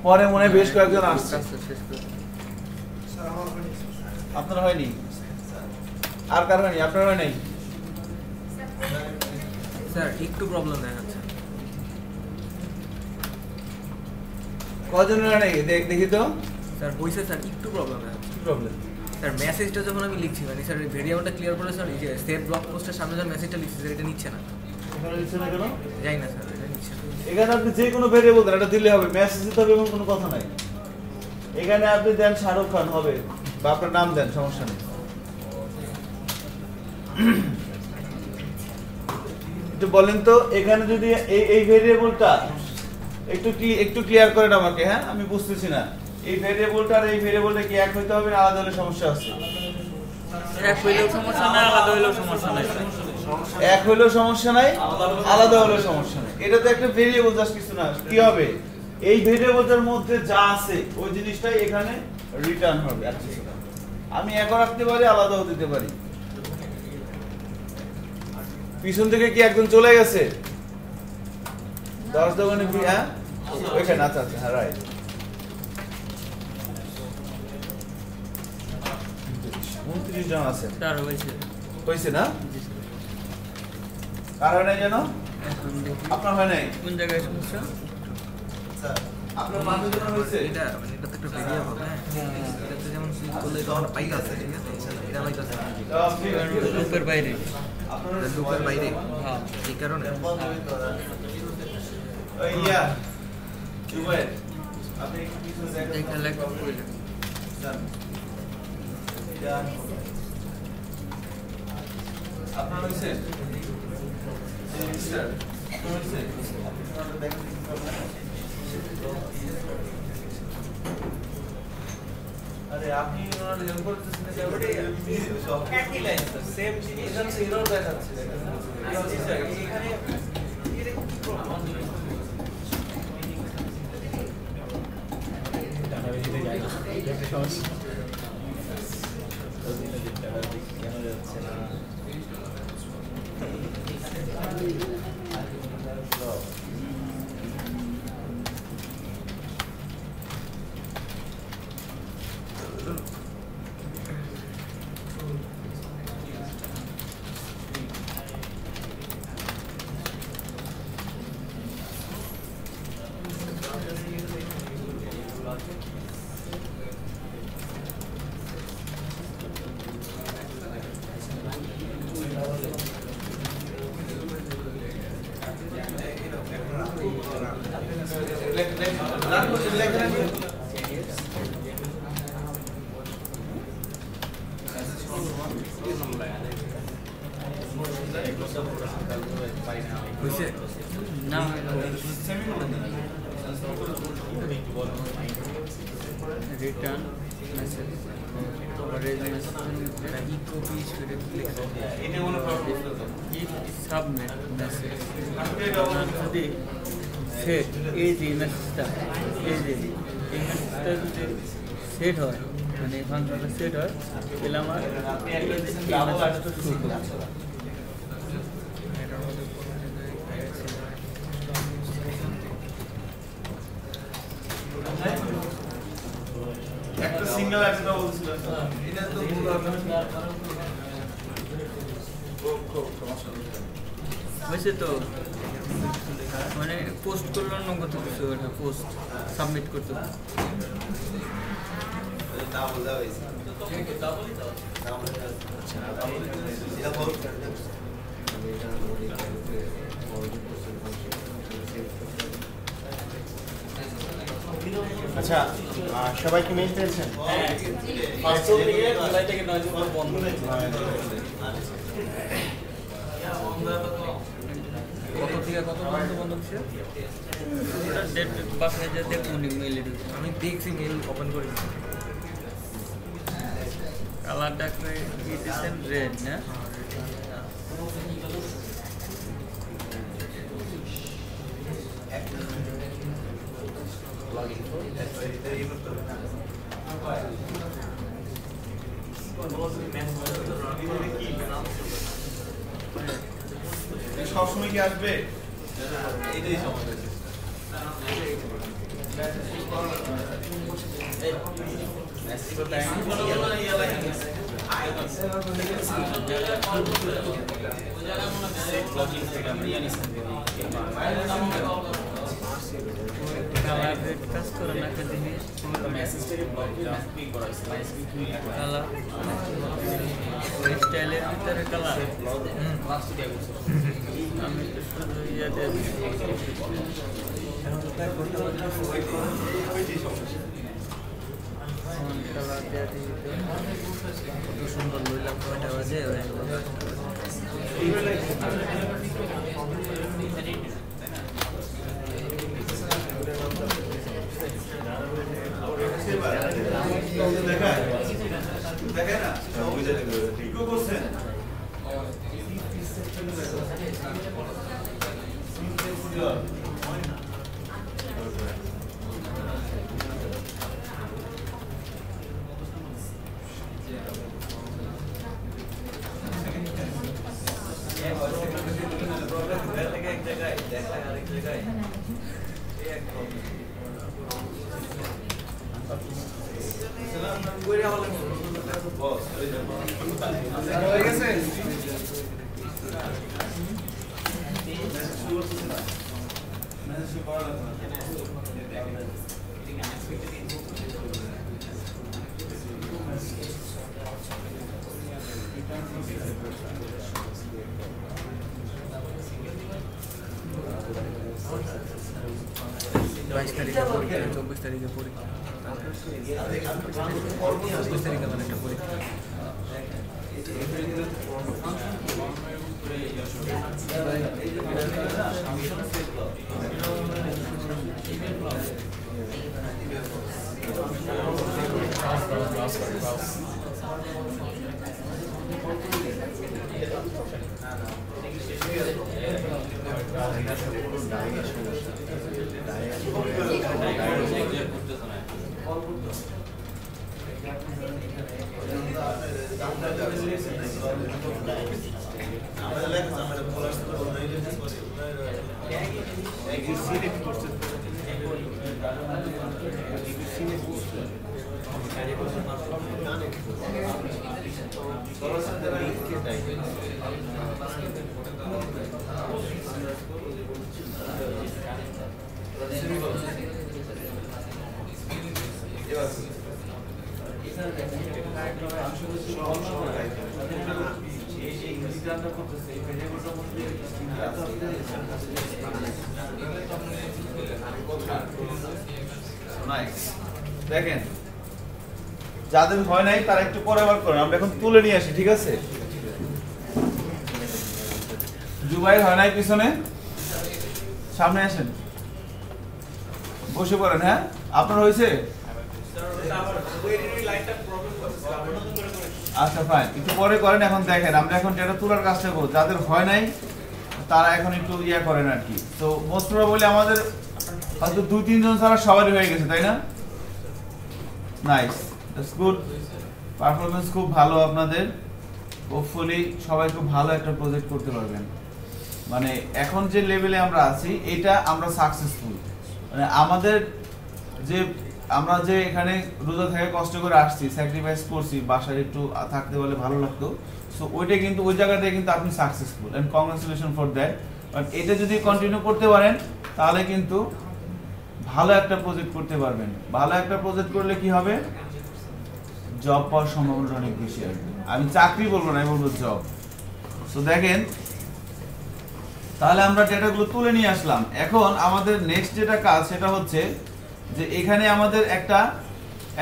পরে মনে হয় বেশ কয়েকজন আসছে। আপনার হয়নি? আর কার হয়নি? আপনার হয় নাই? স্যার একটু প্রবলেম দেখাচ্ছে। কজনের হয় নাই দেখি তো। স্যার হইছে স্যার, একটু প্রবলেম দেখাচ্ছে। কি প্রবলেম? স্যার মেসেজটা যখন আমি লিখছি মানে স্যার ভেরিয়েবলটা ক্লিয়ার করে স্যার এই যে সেভ ব্লক পোস্টের সামনে যখন মেসেজটা লিখছি স্যার এটা নিচ্ছে না। এখানে দিচ্ছে না কেন? যাই না স্যার, এটা নিচ্ছে না। এখানে আপনি যে কোনো ভেরিয়েবল দেন, এটা দিলে হবে, মেসেজ দিতে হবে এমন কোনো কথা নাই। এখানে আপনি দেন শাহরুখ খান হবে, বা আপনার নাম দেন, সমস্যা নেই। একটু বলেন তো এখানে যদি এই ভেরিয়েবলটা একটু ক্লিয়ার করেন আমাকে, হ্যাঁ আমি বুঝতেছি না। এই ভেরিয়েবলটা আর এই ভেরিয়েবলটা কি এক হইতে হবে না আলাদা হলে সমস্যা আছে? এক হইলেও সমস্যা নাই, আলাদা হইলেও সমস্যা নাই। এক হইলেও সমস্যা নাই, আলাদা হলেও সমস্যা নাই। এটা তো একটা ভেরিয়েবল, জাস্ট কিছু না। কি হবে? এই ভেরিয়েবলটার মধ্যে যা আছে ওই জিনিসটাই এখানে রিটার্ন হবে। আমি একও রাখতে পারি, আলাদাও দিতে পারি। পিছন থেকে কি একজন চলে গেছে? 10 দোকানে হ্যাঁ ওইখানে আচ্ছা আচ্ছা হ্যাঁ রাইট। 29 জন আছে। তার হয়েছে হয়েছে না? কার হয় নাই জানো? আপনার হয় নাই? কোন জায়গায় সমস্যা? আপনার বান্ধবীর হয়েছে? এটা মানে এটা তো একটা ভেরিয়েবল, হ্যাঁ এটাতে যেমন ক্লিক করলে তো আমরা পাইতাছে, ঠিক আছে এটা পাইতাছে লুপের বাইরে। এটা লুপের বাইরে, হ্যাঁ এই কারণে ইয়া জুবাইর আপনি কিছু দেখেন এখানে লেখা কইলে আপনার হয়েছে? স্যার আপনার হয়েছে? আরে আপনি ওনার হেল্প করতেছেন একই লাইন স্যার, সেম জিনিস আছে, এরর দেখাচ্ছে। এখানে এরকম কি প্রবলেম? হইছে না রিটার্ন মেসেজ ইকো পিস করে লিখছে এটা কোনো প্রবলেম না। সাবমিট মেসেজ যদি সেট এই যে মেসেজটা এই মেসেজটা যদি সেট হয় মানে ফাংশনটা সেট হয় তাহলে আমার শুরু করবে। একটা সিঙ্গেল একটা বলছিলেন এটা তো ভুল হবে। হয়েছে তো মানে পোস্ট করলে অন্য কত কিছু ওটা পোস্ট সাবমিট করতে হবে। আচ্ছা সবাই কি মেইল পেয়েছেন? কত থেকে কত পর্যন্ত বন্ধ হচ্ছে? ডেট বাসায় যা দেখুন মেইলে ঢুকে আমি দেখছি মেল ওপেন করে কালারটা দিতেছেন রেড না blog info. That's সবসময় কি আসবে এটাই সমস্যা কাজ করে না খেতে স্টাইলের ভিতরে কালার আমি শুধু ইয়াতে কত সুন্দর লইলাম কয়টা বাজে দেখে না কি করছেন तारीखे परीक्षा 24 तारीखे परीक्षा 24 तारीखे আমার একটা পরীক্ষা দেখেন যাদের ভয় নাই তারা একটু পরে আবার করেন আমরা এখন তুলে নিয়ে আসি ঠিক আছে জুবাইর হয় নাই পিছনে সামনে আসেন বসে পড়েন হ্যাঁ আপনার হয়েছে আচ্ছা ফাইন একটু পরে করেন এখন দেখেন আমরা এখন যেটা তোলার কাজটা করব যাদের ভয় নাই তারা এখন একটু ইয়া করেন আর কি তো মোস্ট প্রবাবলি আমাদের হয়তো 2-3 জন ছাড়া সবারই হয়ে গেছে তাই না নাইস দ্যাটস গুড পারফরম্যান্স খুব ভালো আপনাদের হোপফুলি সবাই খুব ভালো একটা প্রজেক্ট করতে পারবেন মানে এখন যে লেভেলে আমরা আছি এটা আমরা সাকসেসফুল মানে আমাদের যে আমরা যে এখানে রোজা থেকে কষ্ট করে আসছি স্যাক্রিফাইস করছি বাসায় একটু থাকতে বলে ভালো লাগতো সো ওইটা কিন্তু ওই জায়গাতে কিন্তু আপনি successful and congratulation for that but এটা যদি কন্টিনিউ করতে পারেন তাহলে কিন্তু ভালো একটা প্রজেক্ট করতে পারবেন ভালো একটা প্রজেক্ট করলে কি হবে জব পাওয়ার সম্ভাবনা অনেক বেশি আসবে আমি চাকরি বলবো না আমি বলবো জব সো দেখেন তাহলে আমরা ডেটাগুলো তুলে নিয়ে আসলাম এখন আমাদের নেক্সট যেটা কাজ সেটা হচ্ছে যে এখানে আমাদের একটা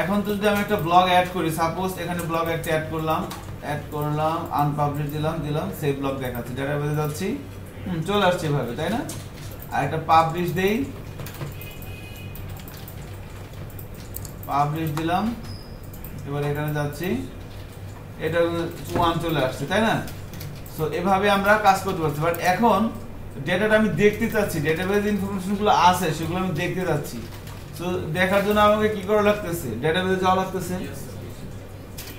এখন তো যদি আমি একটা ব্লগ অ্যাড করি সাপোজ এখানে ব্লগ একটা অ্যাড করলাম আনপাবলিশ দিলাম সেভ ব্লগ দেখাচ্ছি ডেটাবেজে যাচ্ছি চলে আসছে এভাবে তাই না আর একটা পাবলিশ দেই পাবলিশ দিলাম এবার এখানে যাচ্ছি এটা 1 চলে আসছে তাই না সো এভাবে আমরা কাজ করতে পারছি বাট এখন ডেটাটা আমি দেখতে চাচ্ছি ডেটাবেজ ইনফরমেশনগুলো আছে সেগুলো আমি দেখতে চাচ্ছি সো সো দেখার জন্য আমাকে কি করা লাগতেছে, ডেটাবেসে যাওয়া লাগতেছে,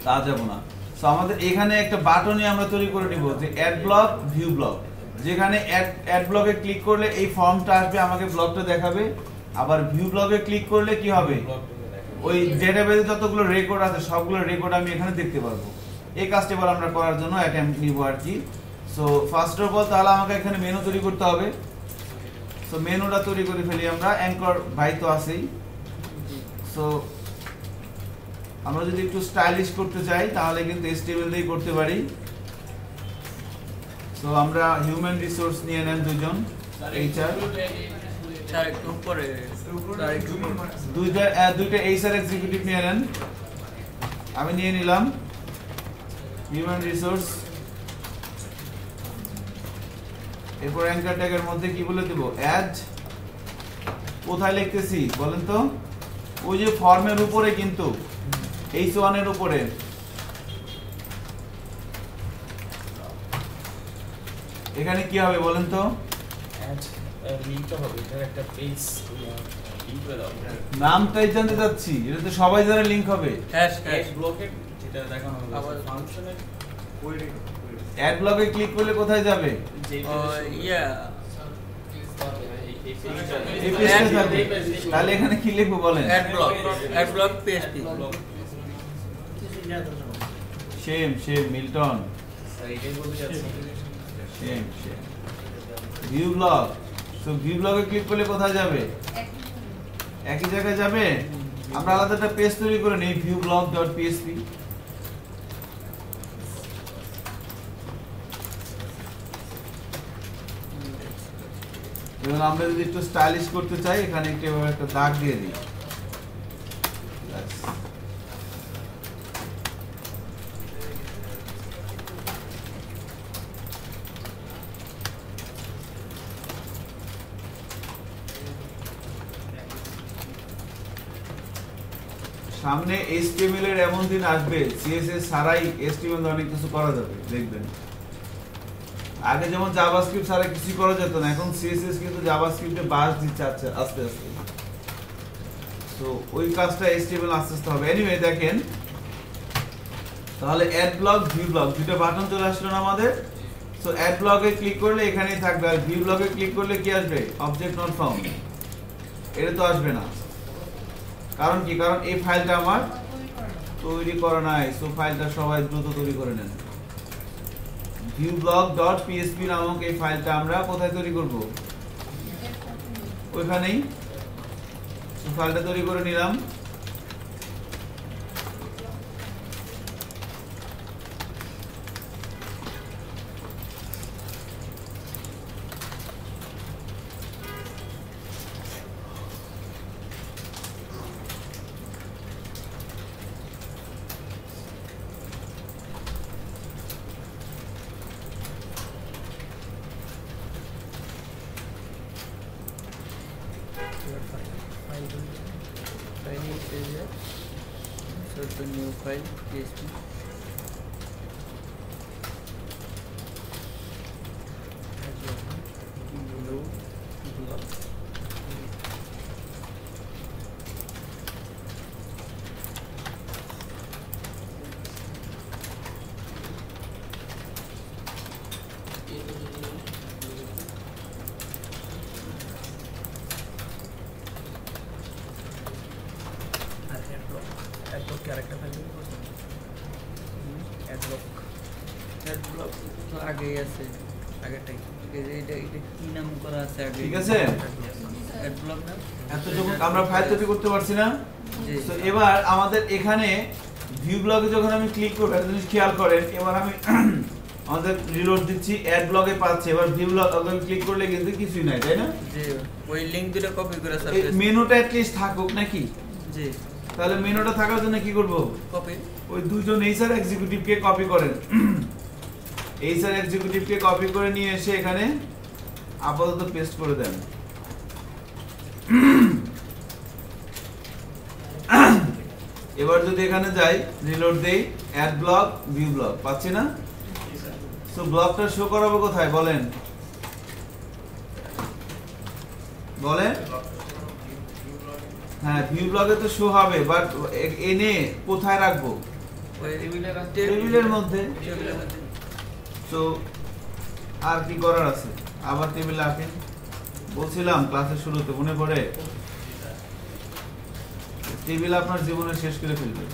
তা যাব না। সো আমাদের এখানে একটা বাটনই আমরা তৈরি করে নিব যে অ্যাড ব্লক ভিউ ব্লক, যেখানে অ্যাড ব্লকে ক্লিক করলে এই ফর্মটা আসবে, আমাকে ব্লকটা দেখাবে। আবার ভিউ ব্লকে ক্লিক করলে কি হবে, ওই ডেটাবেসে যতগুলো রেকর্ড আছে সবগুলো রেকর্ড আমি এখানে দেখতে পারবো। এই কাজটা এবার আমরা করার জন্য অ্যাটেম্প্ট নিব আর কি। সো ফার্স্ট অফ অল তাহলে আমাকে এখানে মেনু তৈরি করতে হবে। সো মেনুটা তৈরি করে ফেলি আমরা, অ্যাঙ্কর ভাই তো আছেই। সো আমরা যদি একটু স্টাইলিশ করতে চাই তাহলে কিন্তু HTML দিয়েই করতে পারি। সো আমরা হিউম্যান রিসোর্স নিয়ে নেন দুজন, HR স্যার একটু উপরে দুইটা HR এক্সিকিউটিভ নিয়ে নেন, আমি নিয়ে নিলাম হিউম্যান রিসোর্স। এরপর অ্যাঙ্কার ট্যাগের মধ্যে কি বলে দেব, অ্যাড। কোথায় লিখতেছি বলেন তো, ওই যে ফর্মের উপরে, কিন্তু H1 এর উপরে। এখানে কি হবে বলেন তো, লিংকটা হবে, এটার একটা পেজ লিংক করে দাও। নামটাই জানতে চাচ্ছি, এটা তো সবাই জানে লিংক হবে। হ্যাশ অ্যাড ব্লকের যেটা দেখানো হবে আবার ফাংশনের অ্যাড ব্লকে ক্লিক করলে কোথায় যাবে, যে ইয়া এই পেজটা থাকবে। তাহলে এখানে কি লিখবো বলেন, add block PHP same Milton, এটাই বলতে চাচ্ছি। Same view block. So view ব্লকে ক্লিক করলে কোথায় যাবে, একই জায়গায় যাবে। আমরা আলাদা একটা পেজ তৈরি করে নেই, ভিউ ব্লক ডট পিএসপি। এবং আমরা যদি একটু স্টাইলিশ করতে চাই, এখানে একটু এভাবে একটা দাগ দিয়ে দিই। সামনে HTML এর এমন দিন আসবে, CSS ছাড়াই HTML অনেক কিছু করা যাবে, দেখবেন। আগে যেমন জাভাস্ক্রিপ্ট ছাড়া কিছু করা যেত না, এখন CSS কিন্তু জাভাস্ক্রিপ্টে বাস দিচ্ছে আস্তে আস্তে। তো ওই কাজটা HTML আস্তে আস্তে হবে। এনিওয়ে দেখেন, তাহলে অ্যাড ব্লক ভিউ ব্লক দুটো বাটন চলে আসলো না আমাদের। সো অ্যাড ব্লকে ক্লিক করলে এখানেই থাকবে, আর ভিউ ব্লকে ক্লিক করলে কি আসবে, অবজেক্ট নট ফাউন্ড। এটা তো আসবে না, কারণ কি, কারণ এই ফাইলটা আমার তৈরি করা নাই। সো ফাইলটা সবাই দ্রুত তৈরি করে নেন। viewblock.php নামক এই ফাইলটা আমরা কোথায় তৈরি করব, ওইখানেই। সো ফাইলটা তৈরি করে নিলাম। So the new file PHP blue block character file add block তো আগেই আছে, আগেরটাই। এটা কি নাম করা আছে আগে, ঠিক আছে। অ্যাড ব্লক না, এতটুকু আমরা ফাইল তৈরি করতে পারছি না। জি। তো এবার আমাদের এখানে ভিউ ব্লকে যখন আমি ক্লিক করব, একটা জিনিস খেয়াল করেন, এবার আমি আমাদের রিলোড দিচ্ছি, অ্যাড ব্লকে পাচ্ছে। এবার ভিউ ব্লকে ক্লিক করলে কিন্তু কিছুই নাই, তাই না? জি। ওই লিংক দুটো কপি করে স্যার এই মেনুটা অ্যাট লিস্ট থাকুক নাকি? জি। তাহলে মেনুটা থাকার জন্য কি করব, কপি ওই দুজন HR এক্সিকিউটিভকে কপি করেন। HR এক্সিকিউটিভকে কপি করে নিয়ে এসে এখানে আপাতত পেস্ট করে দেন। এবার যদি এখানে যাই, রিলোড দেই, অ্যাড ব্লক ভিউ ব্লক, পাচ্ছি না। সো ব্লকটা শো করাবো কোথায় বলেন, বলেন। হ্যাঁ ভিউ ব্লগে তো শো হবে, বাট এনে কোথায় রাখবো? ওই টেবিলের মধ্যে। টেবিলের মধ্যে। তো আর কি করার আছে? আবার টেবিলে রাখেন। বলছিলাম ক্লাসের শুরুতে, মনে পড়ে? টেবিল আপনার জীবনে শেষ করে ফেলবে।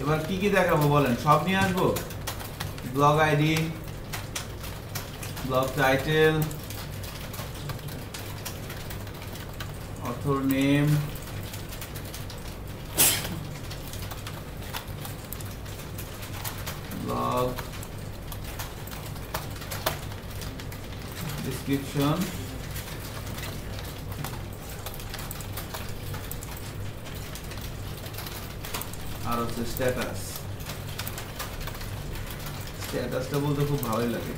এবার কি কি দেখাবো বলেন? সব নিয়ে আসবো? Blog ID, blog title, author name, blog description, আর হচ্ছে স্ট্যাটাস। স্ট্যাটাসটা বলতে খুব ভালোই লাগে।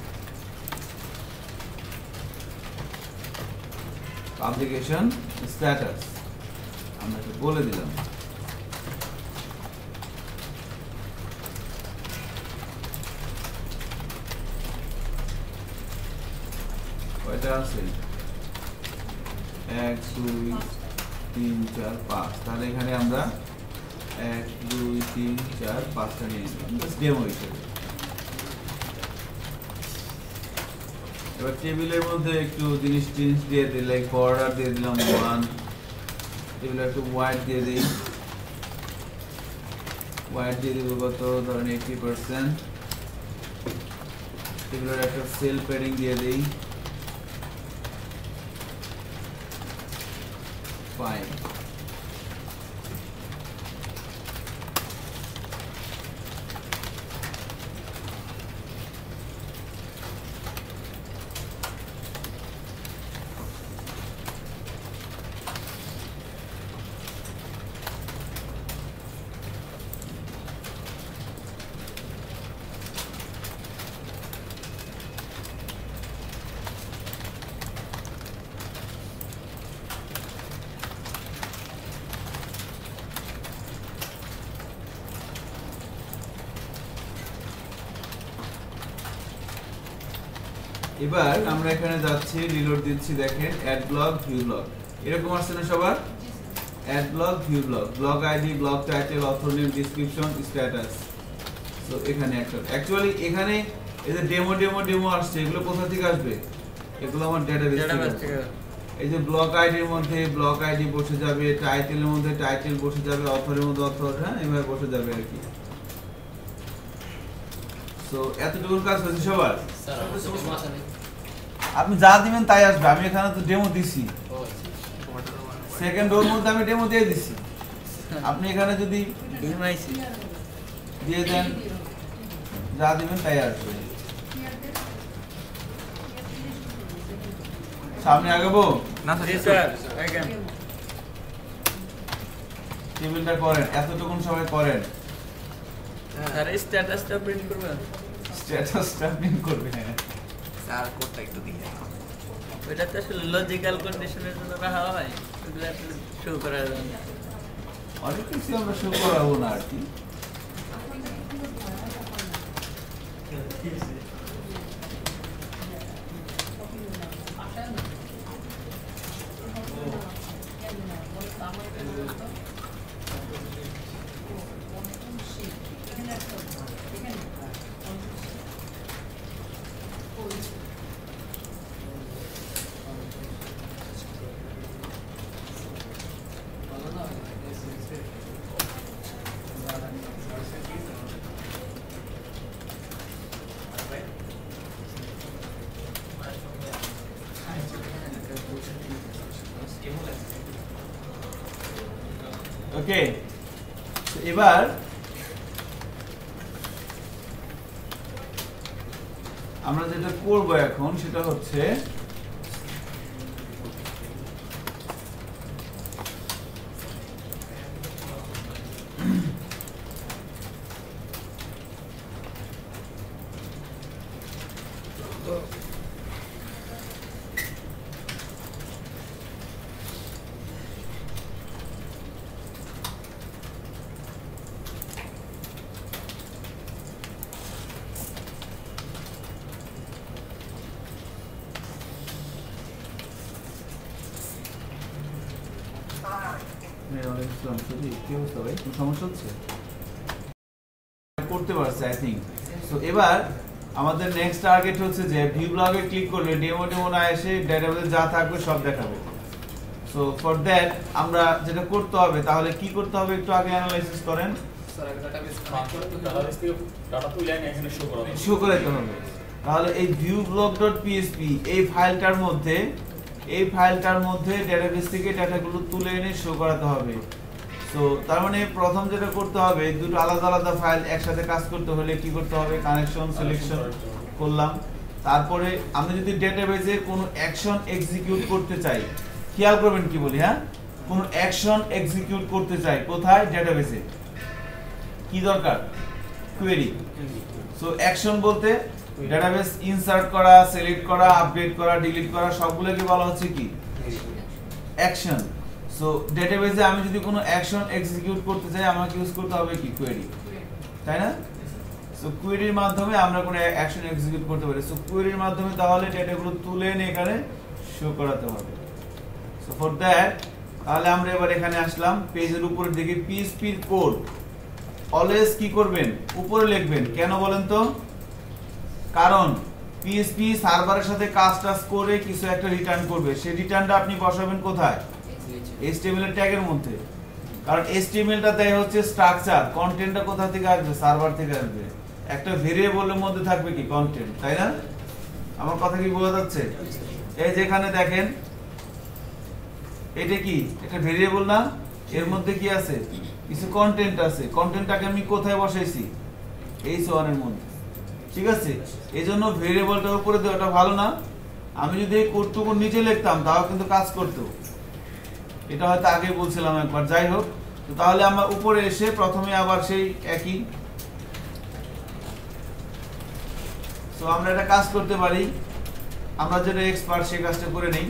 পাবলিকেশন স্ট্যাটাস আমরা একটু বলে দিলাম। কয়টা আছে? 1 2 3 4 5। তাহলে এখানে আমরা 1 2 3 4 5টা নিয়ে নিলাম, জাস্ট ডেমো হিসেবে। এবার টেবিলের মধ্যে একটু জিনিস দিয়ে দিই, লাইক বর্ডার দিয়ে দিলাম 1, টেবিলে একটু ওয়াইড দিয়ে দিই। ওয়াইড দিয়ে দিব কত? ধরেন 80%। টেবিলের একটা সেল প্যাডিং দিয়ে দিই 5। এবার আমরা এখানে যাচ্ছি, রিলোড দিচ্ছি, দেখেন অ্যাড ব্লগ, ভিউ ব্লগ, এরকম আসছে না সবার? Add blog, view blog, blog ID, blog title, author name, description, status. তো এখানে একটা অ্যাকচুয়ালি এখানে এই যে ডেমো আসছে, এগুলো কোথা থেকে আসবে? এগুলো আমার ডেটাবেস থেকে। এই যে ব্লগ আইডির মধ্যে ব্লগ আইডি বসে যাবে, টাইটেলের মধ্যে টাইটেল বসে যাবে, অথরের মধ্যে অথর, হ্যাঁ এভাবে বসে যাবে আর কি। তো এতটুকু কাজ হচ্ছে সবার? আপনি যা দিবেন তাই আসবে। আমি এখানে তো ডেমো দিছি, সেকেন্ড রোর মধ্যে আমি ডেমো দিয়ে দিছি। আপনি এখানে যদি দিয়ে দেন, যা দিবেন তাই আসবে। সামনে আগাবো না স্যার আগে টেবিলটা করেন, এতটুকুন সবাই করেন। স্যার স্ট্যাটাসটা প্রিন্ট করবেন? স্ট্যাটাসটা প্রিন্ট করবে। স্যার কোডটা একটু দিয়ে ওইটা তো আসলে লজিক্যাল কন্ডিশনের জন্য রাখা হয়, ওগুলো আসলে শো করা যায় না। অনেক কিছু আমরা শো করাবো না আর কি। ওকে, এবার আমরা যেটা করব এখন সেটা হচ্ছে কি অবস্থা ভাই, কোনো সমস্যা হচ্ছে? করতে পারছে আই থিঙ্ক। সো এবার আমাদের নেক্সট টার্গেট হচ্ছে যে ভিউ ব্লগে ক্লিক করলে ডেমো না এসে ডেটাবেসে যা থাকবে সব দেখাবে। সো ফর দ্যাট আমরা যেটা করতে হবে, তাহলে কি করতে হবে একটু আগে অ্যানালাইসিস করেন। শো করাতে হবে। তাহলে এই viewblog.php এই ফাইলটার মধ্যে ডেটাবেস থেকে ডেটাগুলো তুলে এনে শো করাতে হবে। সো তার মানে প্রথম যেটা করতে হবে, দুটো আলাদা আলাদা ফাইল একসাথে কাজ করতে হলে কি করতে হবে, কানেকশন সিলেকশন করলাম। তারপরে আমি যদি ডেটাবেসে কোনো অ্যাকশন এক্সিকিউট করতে চাই, খেয়াল করবেন কি বলি, হ্যাঁ, কোনো অ্যাকশন এক্সিকিউট করতে চাই কোথায়, ডেটাবেসে। কি দরকার, কোয়েরি। সো অ্যাকশন বলতে ডেটাবেস ইনসার্ট করা, সিলেক্ট করা, আপডেট করা, ডিলিট করা সবগুলোকে বলা হচ্ছে কি, অ্যাকশন। সো ডেটাবেসে আমি যদি কোনো অ্যাকশন এক্সিকিউট করতে চাই আমাকে ইউজ করতে হবে কি, কোয়েরি, তাই না? সো কোয়েরির মাধ্যমে আমরা কোনো অ্যাকশন এক্সিকিউট করতে পারি। সো কোয়েরির মাধ্যমে তাহলে ডেটাগুলো তুলে এনে এখানে শো করাতে হবে। সো ফর দ্যাট তাহলে আমরা এবার এখানে আসলাম, পেজের উপরের দিকে পিএইচপি এর কোড অলওয়েজ কি করবেন, উপরে লিখবেন। কেন বলেন তো? কারণ পিএইচপি সার্ভারের সাথে কাজ করে কিছু একটা রিটার্ন করবে, সেই রিটার্নটা আপনি বসাবেন কোথায়, HTML এর ট্যাগের মধ্যে। কারণ HTML টা দেয় হচ্ছে স্ট্রাকচার, কন্টেন্টটা কোথা থেকে আসবে, সার্ভার থেকে আসবে। একটা ভেরিয়েবলের মধ্যে থাকবে কি, কন্টেন্ট, তাই না? আমার কথা কি বোঝা যাচ্ছে? এই যেখানে দেখেন এটা কি, একটা ভেরিয়েবল না, এর মধ্যে কি আছে, কিছু কন্টেন্ট আছে। কন্টেন্টটাকে আমি কোথায় বসাইছি, h1 এর মধ্যে, ঠিক আছে? এইজন্য ভেরিয়েবলটার উপরে দেওয়াটা ভালো না। আমি যদি এই কোডটুকু নিচে লিখতাম তাও কিন্তু কাজ করতো, এটা হয়তো আগে বলছিলাম একবার। যাই হোক, তো তাহলে আমরা উপরে এসে প্রথমে আবার সেই একই, তো আমরা এটা কাজ করতে পারি। আমরা যেটা এক্সপার্ট সেই কাজটা করে নেই,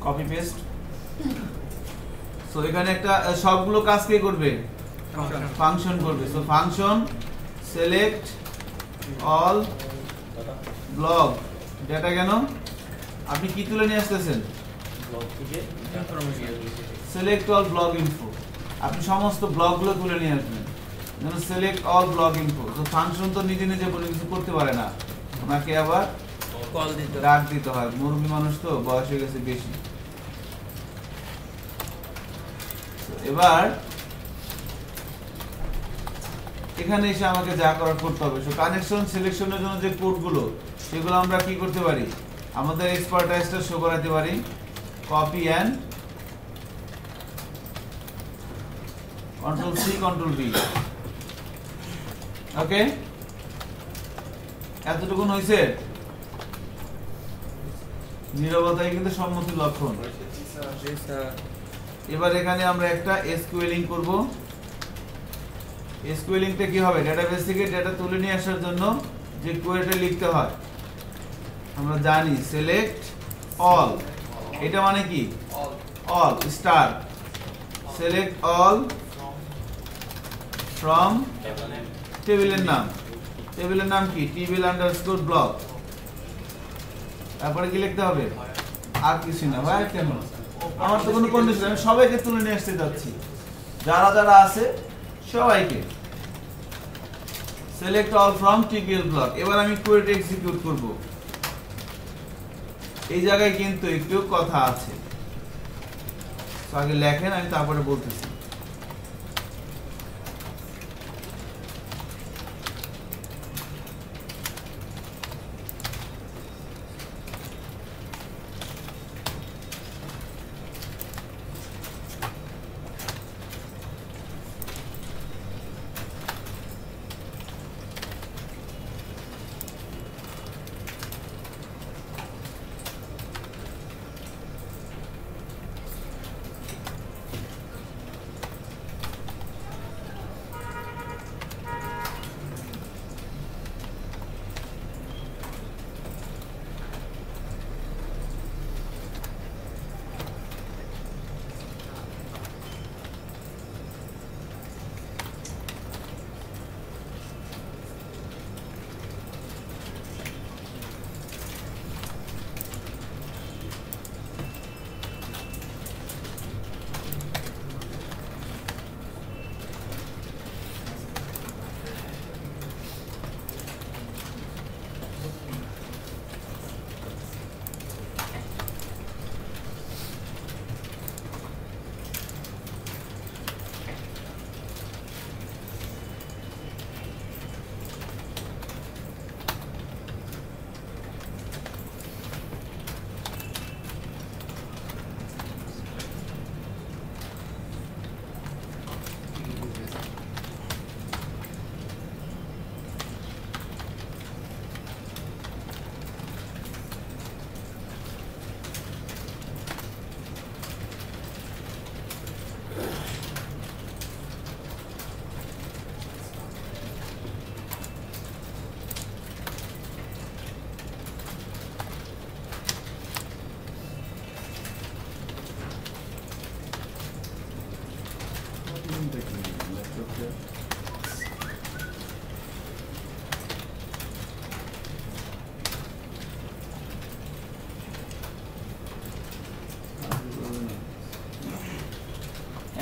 কপি পেস্ট। সো এখানে একটা সবগুলো কাজ কে করবে, ফাংশন করবে। So function select all blog data. কেন আপনি কি তুলে নিয়ে আসতেছেন, সিলেক্ট অল ব্লগ ইনফো, আপনি সমস্ত ব্লগগুলো তুলে নিয়ে আসবেন। Select all blog info. তো ফাংশন তো নিজে নিজে কোনো কিছু করতে পারে না, ওনাকে আবার কল দিতে ডাক দিতে হয়। মুরব্বী মানুষ তো, বয়স হয়ে গেছে বেশি। এবার এখানে এসে আমাকে যা করার করতে হবে। সো কানেকশন সিলেকশনের জন্য যে কোডগুলো, সেগুলো আমরা কি করতে পারি, আমাদের এক্সপার্টাইজটা শো করাতে পারি। Copy and control C control V. Okay, এতটুকুন হয়েছে। নীরবতাই কিন্তু সম্মতির লক্ষণ। এবার এখানে আমরা একটা এসকিউএলিং করব। এসকিউএলিংটা কি হবে, ডেটাবেস থেকে ডেটা তুলে নিয়ে আসার জন্য যে কোয়েরিটা লিখতে হয় আমরা জানি, সিলেক্ট অল। এটা মানে কি, all star, select all from টেবিলের নাম। টেবিলের নাম কি, টেবিল আন্ডারস্কোর ব্লক। তারপরে কি লিখতে হবে, আর কিছু না ভাই। কেন, আমার তো কোনো কন্ডিশন, আমি সবাইকে তুলে নিয়ে আসতে যাচ্ছি, যারা যারা আছে সবাইকে। Select all from TBL block. এবার আমি কোয়েরি এক্সিকিউট করব। এই জায়গায় কিন্তু একটু কথা আছে, তো আগে লেখেন, আমি তারপরে বলতেছি।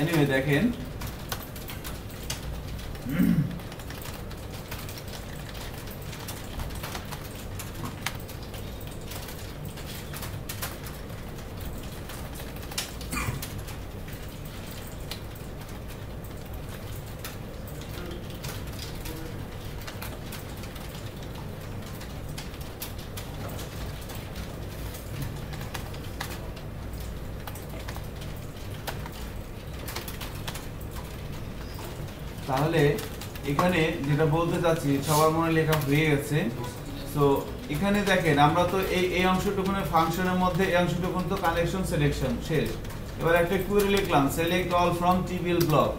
এনিওয়ে দেখেন তাহলে এখানে যেটা বলতে চাচ্ছি সবার মনে লেখা হয়ে গেছে। তো এখানে দেখেন আমরা তো এই অংশটুকুনের ফাংশনের মধ্যে এই অংশটুকুন তো কানেকশন সিলেকশন শেষ। এবার একটা কোয়েরি লিখলাম select all from TBL block.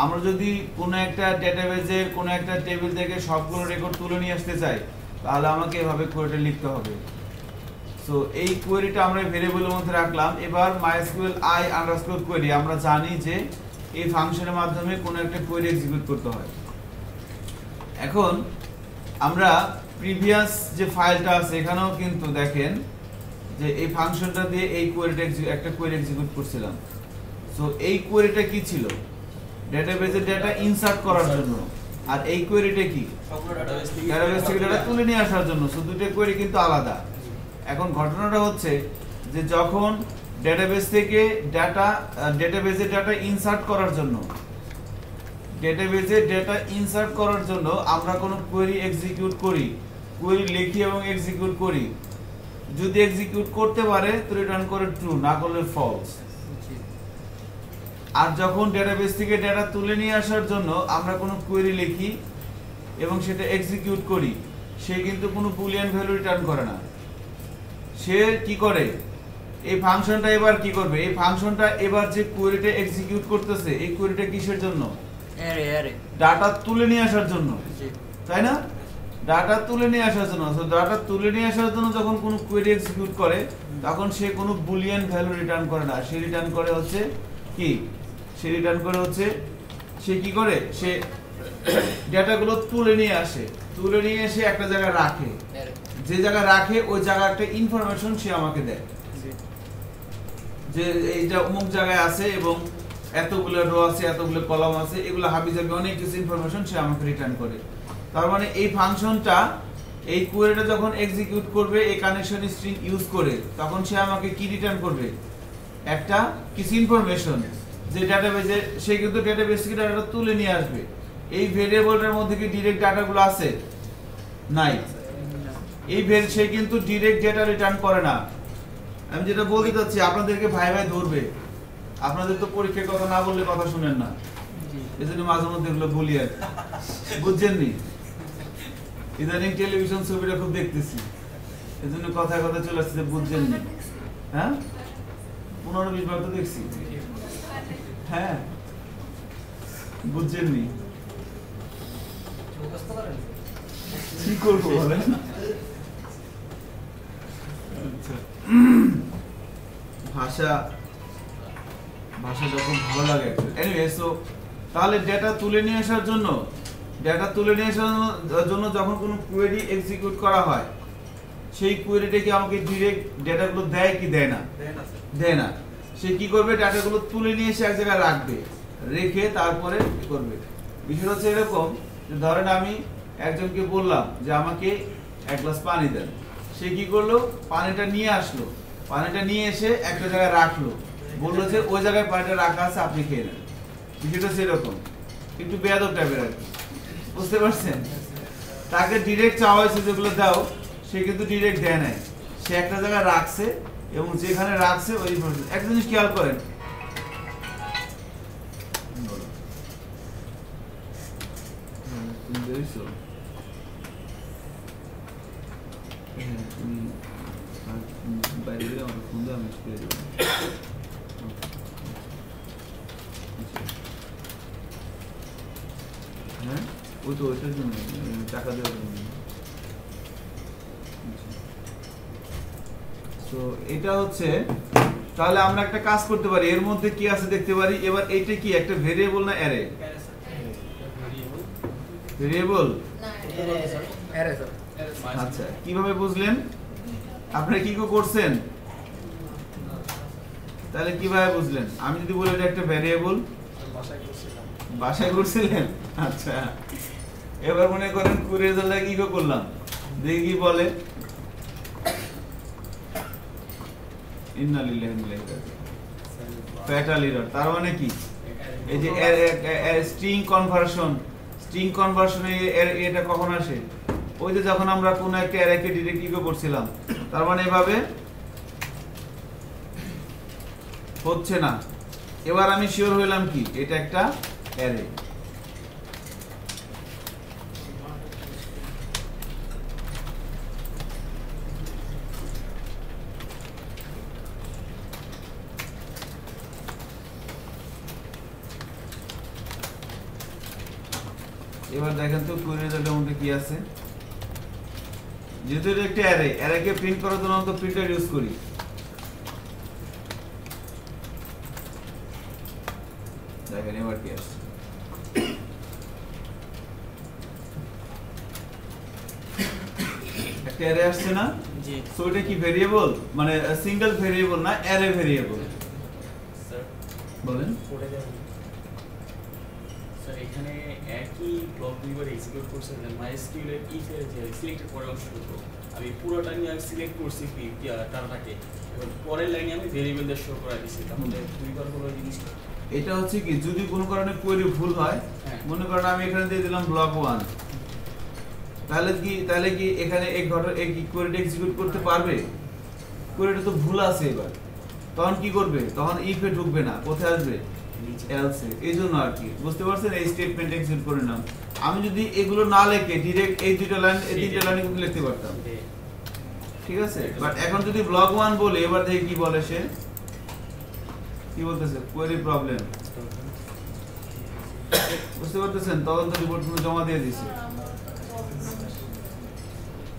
আমরা যদি কোনো একটা ডেটাবেজের কোনো একটা টেবিল থেকে সবগুলো রেকর্ড তুলে নিয়ে আসতে চাই তাহলে আমাকে এভাবে কোয়েরিটা লিখতে হবে। সো এই কোয়েরিটা আমরা ভেরিয়েবলের মধ্যে রাখলাম। এবার MySQL i_query আমরা জানি যে এই ফাংশনের মাধ্যমে কোনো একটা কোয়েরি এক্সিকিউট করতে হয়। এখন আমরা প্রিভিয়াস যে ফাইলটা আছে এখানেও কিন্তু দেখেন যে এই ফাংশনটা দিয়ে এই কোয়েরিটা একটা কোয়েরি এক্সিকিউট করছিলাম। সো এই কোয়েরিটা কি ছিল? ডেটাবেজে ডেটা ইনসার্ট করার জন্য। আর এই কোয়েরিটা কি? ডেটাবেজ থেকে ডেটা তুলে নিয়ে আসার জন্য। সো দুটো কোয়েরি কিন্তু আলাদা। এখন ঘটনাটা হচ্ছে যে যখন ডেটাবেজ থেকে ডেটাবেজে ডেটা ইনসার্ট করার জন্য আমরা কোনো কোয়েরি এক্সিকিউট করি, কোয়েরি লিখি এবং এক্সিকিউট করি। যদি এক্সিকিউট করতে পারে তো রিটার্ন করে ট্রু, না করলে ফলস। আর যখন ডেটাবেজ থেকে ডেটা তুলে নিয়ে আসার জন্য আমরা কোনো কোয়েরি লিখি এবং সেটা এক্সিকিউট করি, সে কিন্তু কোনো বুলিয়ান ভ্যালু রিটার্ন করে না। সে কি করে? এই ফাংশনটা এবার কি করবে? এই ফাংশনটা এবার যে কোয়েরিটা এক্সিকিউট করতেছে এই কোয়েরিটা কিসের জন্য? ডাটা তুলে নিয়ে আসার জন্য, তাই না? ডাটা তুলে নিয়ে আসার জন্য। সো ডাটা তুলে নিয়ে আসার জন্য যখন কোনো কোয়েরি এক্সিকিউট করে তখন সে কোনো বুলিয়ান ভ্যালু রিটার্ন করে না। সে রিটার্ন করে হচ্ছে কি? সে কি করে? সে ডেটাগুলো তুলে নিয়ে আসে, তুলে নিয়ে এসে একটা জায়গায় রাখে। যে জায়গায় রাখে ওই জায়গায় একটা ইনফরমেশন সে আমাকে দেয় যে এইটা অমুক জায়গায় আছে এবং এতগুলো রো আছে, এতগুলো কলাম আছে, এগুলো হাবিজাবি অনেক কিছু ইনফরমেশন সে আমাকে রিটার্ন করে। তার মানে এই ফাংশনটা এই কোয়েরিটা যখন এক্সিকিউট করবে এই কানেকশন স্ট্রিং ইউজ করে তখন সে আমাকে কি রিটার্ন করবে? একটা কিছু ইনফরমেশন যে ডেটাবেজে সে কিন্তু ডেটাবেজ থেকে ডাটাটা তুলে নিয়ে আসবে। এই ভেরিয়েবলটার মধ্যে কি ডাইরেক্ট ডাটাগুলো আছে? নাই। সে কিন্তু ডাইরেক্ট ডেটা রিটার্ন করে না। আমি যেটা বলতে চাচ্ছি আপনাদেরকে ভাই ধরবে। আপনাদের তো পরীক্ষার কথা না বললে কথা শুনেন না, এজন্য মাঝে মধ্যে এগুলো বলি আর বুঝছেন নি। ইদানিং টেলিভিশন ছবিটা খুব দেখতেছি, এজন্য কথা চলে আসছে যে বুঝছেন নি। হ্যাঁ 15-20 বার তো দেখছি। হ্যাঁ বুঝছেন নি, কি করবো বলেন? ভাষা যখন ভালো লাগে এনিওয়ে। সো তাহলে ডেটা তুলে নিয়ে আসার জন্য যখন কোনো কোয়েরি এক্সিকিউট করা হয় সেই কোয়েরিটা কি আমাকে ডাইরেক্ট ডেটাগুলো দেয় কি দেয় না? দেয় না। সে কি করবে? ডাটাগুলো তুলে নিয়ে এসে এক জায়গায় রাখবে, রেখে তারপরে কি করবে? বিষয়টা হচ্ছে এরকম যে ধরেন আমি একজনকে বললাম যে আমাকে 1 গ্লাস পানি দেন। সে কি করলো? পানিটা নিয়ে আসলো, পানিটা নিয়ে এসে একটা জায়গায় রাখলো, বললো যে ওই জায়গায় পানিটা রাখা আছে, আপনি খেয়ে নেন। বিষয়টা সেরকম, একটু বেয়াদব টাইপের আর কি, বুঝতে পারছেন? তাকে ডিরেক্ট চাওয়া হয়েছে যেগুলো দাও, সে কিন্তু ডিরেক্ট দেয় নাই। সে একটা জায়গায় রাখছে এবং যেখানে রাখছে ওই একটা জিনিস খেয়াল করেন, বাইরে গেলে আমার ফোন দিয়ে আমি পেয়ে যাবো। হ্যাঁ ওই তো ওইটার জন্য টাকা দেওয়ার জন্য। তো এটা হচ্ছে, তাহলে আমরা একটা কাজ করতে পারি, এর মধ্যে কি আছে দেখতে পারি। এবার এইটা কি একটা ভেরিয়েবল না অ্যারে? ভেরিয়েবল। আচ্ছা কিভাবে বুঝলেন? আপনারা কি করছেন? তাহলে কিভাবে বুঝলেন? আমি যদি বলি এটা একটা ভেরিয়েবল বাসায় করছিলেন? আচ্ছা, এবার মনে করেন কুড়ি রেজাল্টটা কি করলাম, দেখি কি বলে। ইন্না লিল্লাহি ওয়া ইন্না ইলাইহি রাজিউন। ফ্যাটাল এরর তার মানে কি? এই যে স্ট্রিং কনভার্সনে এটা কখন আসে? ওই যে যখন আমরা কোন একটা অ্যারেকে ডিরেক্ট ইগো করছিলাম, তার মানে এভাবে হচ্ছে না। এবার আমি শিওর হইলাম কি এটা একটা অ্যারে। এবার দেখেন তো কুইরি রেজাল্টের মধ্যে কি আছে। যেহেতু এটা একটা অ্যারেকে প্রিন্ট করার জন্য আমরা প্রিন্টার ইউজ করি। দেখেন এবার কি আছে। একটা অ্যারে আসছে না? জি সো এটা কি ভেরিয়েবল, মানে সিঙ্গেল ভেরিয়েবল না অ্যারে ভেরিয়েবল? স্যার বলেন। পড়ে যাবেন স্যার, এখানে একই ব্লক দুইবার এক্সিকিউট করছে। মাইএসকিউএল এর ইফ এর যে সিলেক্টেড পরের অংশটুকু আমি পুরোটা নিয়ে আমি সিলেক্ট করছি ডাটাটাকে, এবং পরের লাইনে আমি ভেরিয়েবল দিয়ে শো করা দিয়েছি। তাহলে দুইবার হলো এই জিনিসটা। এটা হচ্ছে কি, যদি কোনো কারণে কোয়েরি ভুল হয়, হ্যাঁ। মনে করেন আমি এখানে দিয়ে দিলাম ব্লক 1, তাহলে কি এখানে এই কোয়েরিটা এক্সিকিউট করতে পারবে? কোয়েরিটা তো ভুল আছে। এবার তখন কি করবে? তখন ইফে ঢুকবে না, কোথায় আসবে? এলসে। এই জন্য আর কি, বুঝতে পারছেন? এই স্টেটমেন্ট এক্সিকিউট করে নাম। আমি যদি এগুলো না লিখে ডিরেক্ট এই দুটো লাইন এই তিনটা লাইনে কিন্তু লিখতে পারতাম, ঠিক আছে? বাট এখন যদি ব্লক 1 বলে, এবার দেখি কি বলে সে, কি বলতেছে? Query problem. বুঝতে পারতেছেন? তদন্ত রিপোর্ট গুলো জমা দিয়ে দিছি।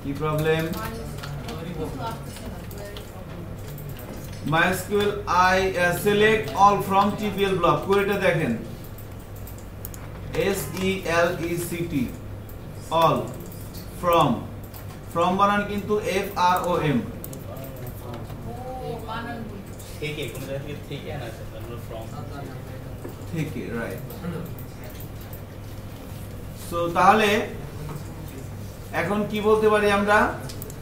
কি problem? MySQL I select all from TPL block। কোয়েরিটা দেখেন, SELECT all from বানান কিন্তু FROM থেকে কোন জায়গা থেকে থেকে আনা আছে, তারপর ফ্রম থেকে, রাইট। সো তাহলে এখন কি বলতে পারি আমরা,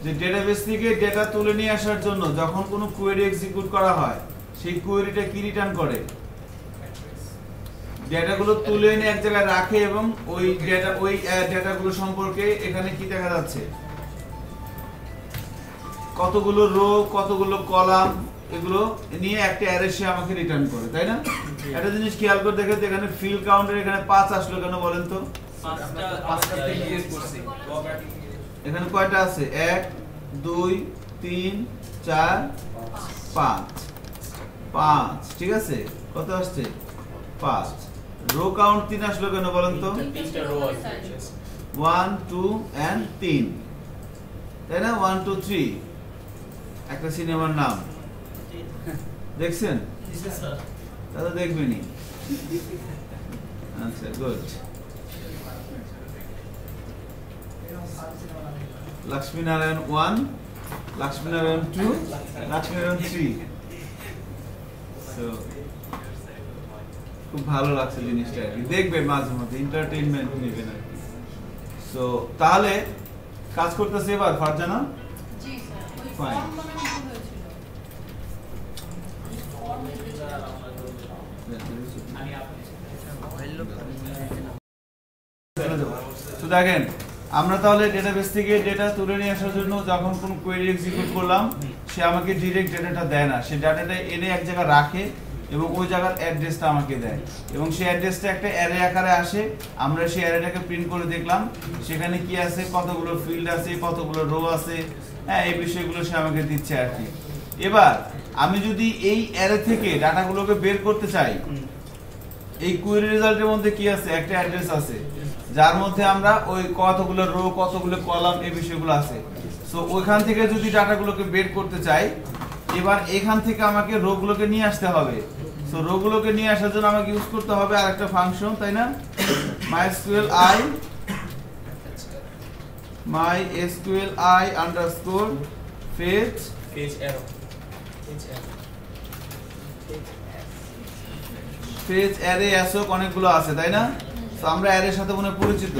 যে ডেটাবেস থেকে ডেটা তুলে নিয়ে আসার জন্য যখন কোনো কোয়েরি এক্সিকিউট করা হয়, সেই কোয়েরিটা কি রিটার্ন করে? ডেটাগুলো তুলে এনে এক জায়গায় রাখে, এবং ওই ডেটাগুলো সম্পর্কে এখানে কি দেখা যাচ্ছে, কতগুলো রো, কতগুলো কলাম, এগুলো নিয়ে একটা অ্যারে সে আমাকে রিটার্ন করে, তাই না? একটা জিনিস খেয়াল করে দেখেন, এখানে ফিল কাউন্টার এখানে 5 আসলো কেন বলেন তো? এখানে কয়টা আছে? 1 2 3 4 5, ঠিক আছে? কত আসছে? 5। রো কাউন্ট 3 আসলো কেন বলেন তো? তিনটা রো আছে 1 2 and 3, তাই না? 1 2 3 একটা সিনেমার নাম দেখছেন? দাদা দেখবেনি? আচ্ছা, গুড। লক্ষ্মীনারায়ণ 1, লক্ষ্মীনারায়ণ 2, লক্ষ্মীনারায়ণ 3। সো খুব ভালো লাগছে জিনিসটা আর কি, দেখবে মাঝে মধ্যে, এন্টারটেইনমেন্ট নেবেন আর কি। সো তাহলে কাজ করতেছে এবার ফারজানা? জি স্যার, ওই Fine. ফর্ম বানানো ভুল হয়েছিল। তো দেখেন, আমরা তাহলে ডেটাবেস থেকে ডেটা তুলে নিয়ে আসার জন্য যখন কোনো কোয়েরি এক্সিকিউট করলাম, সে আমাকে ডিরেক্ট ডেটাটা দেয় না, সে ডাটাটা এনে এক জায়গায় রাখে এবং ওই জায়গার অ্যাড্রেসটা আমাকে দেয়, এবং সেই অ্যাড্রেসটা একটা অ্যারে আকারে আসে। আমরা সেই অ্যারেটাকে প্রিন্ট করে দেখলাম সেখানে কি আছে, কতগুলো ফিল্ড আছে, কতগুলো রো আছে, হ্যাঁ, এই বিষয়গুলো সে আমাকে দিচ্ছে আর কি। এবার আমি যদি এই অ্যারে থেকে ডাটাগুলোকে বের করতে চাই, এই কোয়েরি রেজাল্টের মধ্যে কি আছে? একটা অ্যাড্রেস আছে, যার মধ্যে আমরা ওই কতগুলো রো, কতগুলো কলাম, এই বিষয়গুলো আছে। সো ওইখান থেকে যদি ডাটাগুলোকে বের করতে চাই, এবার এখান থেকে আমাকে রো গুলোকে নিয়ে আসতে হবে। সো রো গুলোকে নিয়ে আসার জন্য আমাকে ইউজ করতে হবে আরেকটা ফাংশন, তাই না? MySQL underscore fetch page arrow phase array assoc অনেকগুলো আছে তাই না? তো আমরা অ্যারের সাথে মনে হয় পরিচিত।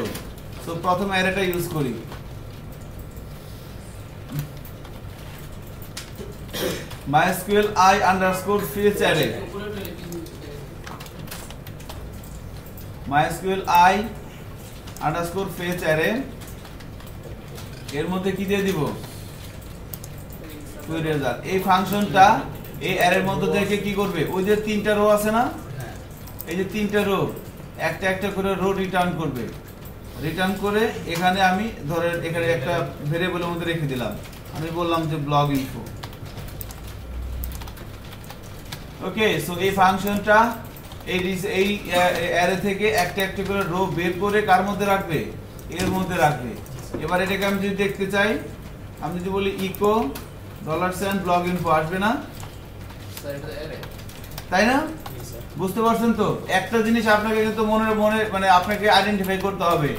তো প্রথম অ্যারেটা ইউজ করি। MySQL i_fetch array, MySQL i_fetch array এর মধ্যে কি দিয়ে দিব? query result। এই ফাংশনটা এই অ্যারের মধ্যে থেকে কি করবে? ওই যে তিনটা রো আছে না, এই যে তিনটা রো একটা একটা করে রো রিটার্ন করবে। রিটার্ন করে এখানে আমি ধরেন এখানে একটা ভেরিয়েবলের মধ্যে রেখে দিলাম, আমি বললাম যে ব্লগ ইনফো। ওকে, সো এই ফাংশনটা এই অ্যারে থেকে একটা একটা করে রো বের করে কার মধ্যে রাখবে? এর মধ্যে রাখবে। এবার এটাকে আমি যদি দেখতে চাই, আমি যদি বলি ইকো $, ব্লগ ইনফো, আসবে না? তাই না? বুঝতে পারছেন তো? একটা জিনিস আপনাকে কিন্তু মনে মানে আপনাকে আইডেন্টিফাই করতে হবে,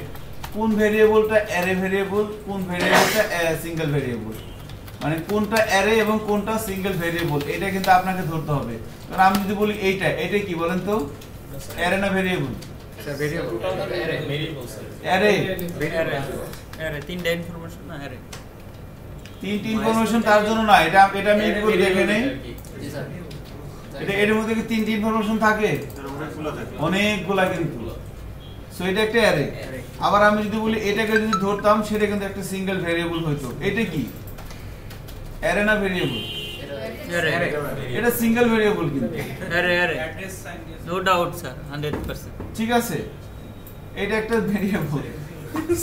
কোন ভেরিয়েবলটা অ্যারে ভেরিয়েবল, কোন ভেরিয়েবলটা সিঙ্গেল ভেরিয়েবল, মানে কোনটা অ্যারে এবং কোনটা সিঙ্গেল ভেরিয়েবল, এটা কিন্তু আপনাকে ধরতে হবে। কারণ আমি যদি বলি এটা কি বলেন তো, অ্যারে না variable? Sir variable array. Array তিনটা ইনফরমেশন না অ্যারে, তিনটি ইনফরমেশন তার জন্য না, এটা আমি একটু দেখে নেই। এটা এর মধ্যে কি তিনটি ইনফরমেশন থাকে? অনেকগুলা কিন্তু। সো এটা একটা অ্যারে। আবার আমি যদি বলি এটাকে যদি ধরতাম, সেটা কিন্তু একটা সিঙ্গেল ভেরিয়েবল হইতো। এটা কি অ্যারে না ভেরিয়েবল? অ্যারে এটা সিঙ্গেল ভেরিয়েবল কিন্তু। Array no doubt sir 100%। ঠিক আছে, এটা একটা ভেরিয়েবল।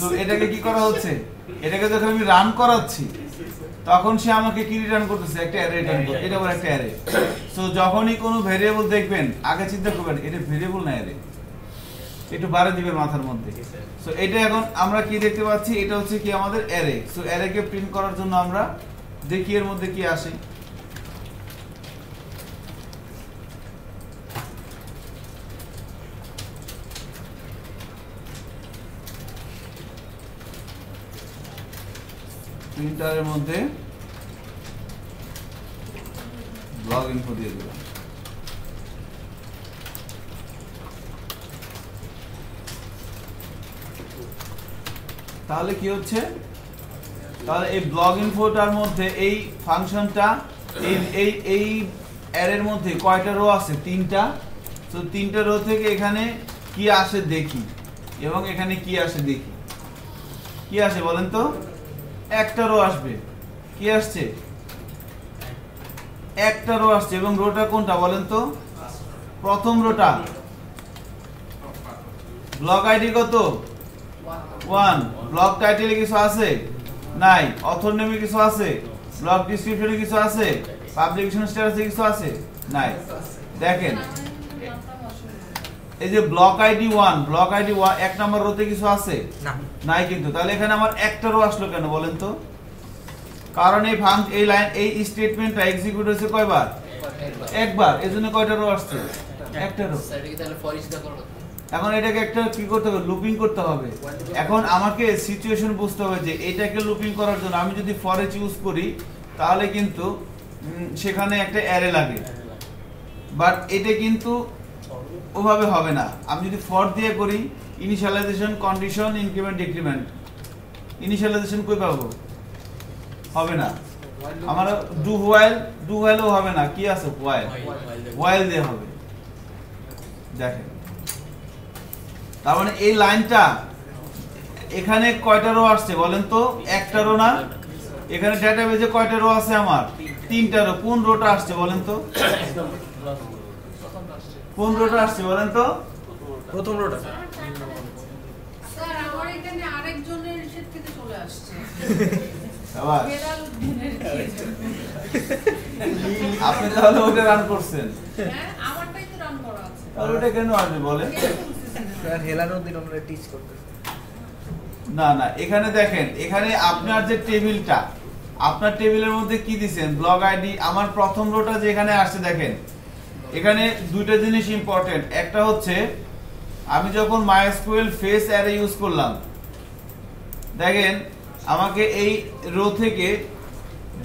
সো এটাকে কি করা হচ্ছে? এটাকে যখন আমি রান করাচ্ছি তখন সে আমাকে কি রিটার্ন করতেছে? একটা অ্যারে রিটার্ন করছে। এটা একটা অ্যারে। সো যখনই কোনো ভেরিয়েবল দেখবেন আগে চিন্তা করবেন এটা ভেরিয়েবল না অ্যারে, একটু বাড়ে দিবেন মাথার মধ্যে। সো এটা এখন আমরা কি দেখতে পাচ্ছি? এটা হচ্ছে কি আমাদের অ্যারে। সো অ্যারেকে প্রিন্ট করার জন্য আমরা দেখি এর মধ্যে কি আসে। প্রিন্টারের মধ্যে ব্লগ ইনফো দিয়ে দিলাম। তাহলে কি হচ্ছে? তাহলে এই ব্লগ ইনফোটার মধ্যে এই ফাংশনটা এই অ্যারের মধ্যে কয়টা রো আছে? তিনটা। তো তিনটা রো থেকে এখানে কি আসে দেখি, এবং এখানে কি আসে দেখি। কি আসে বলেন তো? একটা রো আসবে। কি আসছে? একটা রো আসছে। এবং রোটা কোনটা বলেন তো? প্রথম রোটা। ব্লক আইডি কত? 1। ব্লক টাইটেলে কিছু আছে? নাই। অথর নেমে কিছু আছে? ব্লক ডেসক্রিপশনে কিছু আছে? পাবলিকেশন স্ট্যাটাসে কিছু আছে? নাই। দেখেন এই যে ব্লক আইডি 1, ব্লক আইডি 1 এক নাম্বার রোতে কিছু আছে? না, নাই কিন্তু। তাহলে এখানে আমার একটা রো আসলো কেন বলেন তো? কারণ এই লাইন এই স্টেটমেন্টটা এক্সিকিউট হয়েছে কয়বার? একবার। এজন্য কয়টা রো আসছে? একটা রো। এখন এটাকে একটা কি করতে হবে? লুপিং করতে হবে। এখন আমাকে সিচুয়েশন বুঝতে হবে যে এটাকে লুপিং করার জন্য আমি যদি ফর ইচ ইউজ করি তাহলে কিন্তু সেখানে একটা অ্যারে লাগে, বাট এটা কিন্তু ওভাবে হবে না। আমি যদি ফর দিয়ে করি, initialization, condition, increment, decrement, initialization কই পাবো? হবে না। আমার ডু হোয়াইলও হবে না। কি আছে? হোয়াইল দিয়ে হবে। দেখেন, তার মানে এই লাইনটা এখানে কয়টা রো আসছে বলেন তো? একটা রো না? এখানে ডেটাবেজে কয়টা রো আছে আমার? তিনটা রো। কোন রোটা আসছে বলেন তো? কোন রোটা আসছে বলেন তো? প্রথম রোটা। স্যার আমার এখানে আরেকজনের সেট থেকে চলে আসছে। আবার হেলাল উদ্দিনের আপনি তাহলে ওটা রান করছেন? হ্যাঁ, আমারটাই তো রান করা আছে। তাহলে ওটা কেন আসবে বলেন? স্যার হেলানোর দিন আমরা টিচ করতেছি। না না, এখানে দেখেন, এখানে আপনার যে টেবিলটা, আপনার টেবিলের মধ্যে কি দিবেন? Blog ID. আমার প্রথম রোটা যে এখানে আসছে দেখেন, এখানে দুইটা জিনিস ইম্পর্টেন্ট। একটা হচ্ছে আমি যখন MySQL ফেস অ্যারে ইউজ করলাম, দেখেন আমাকে এই রো থেকে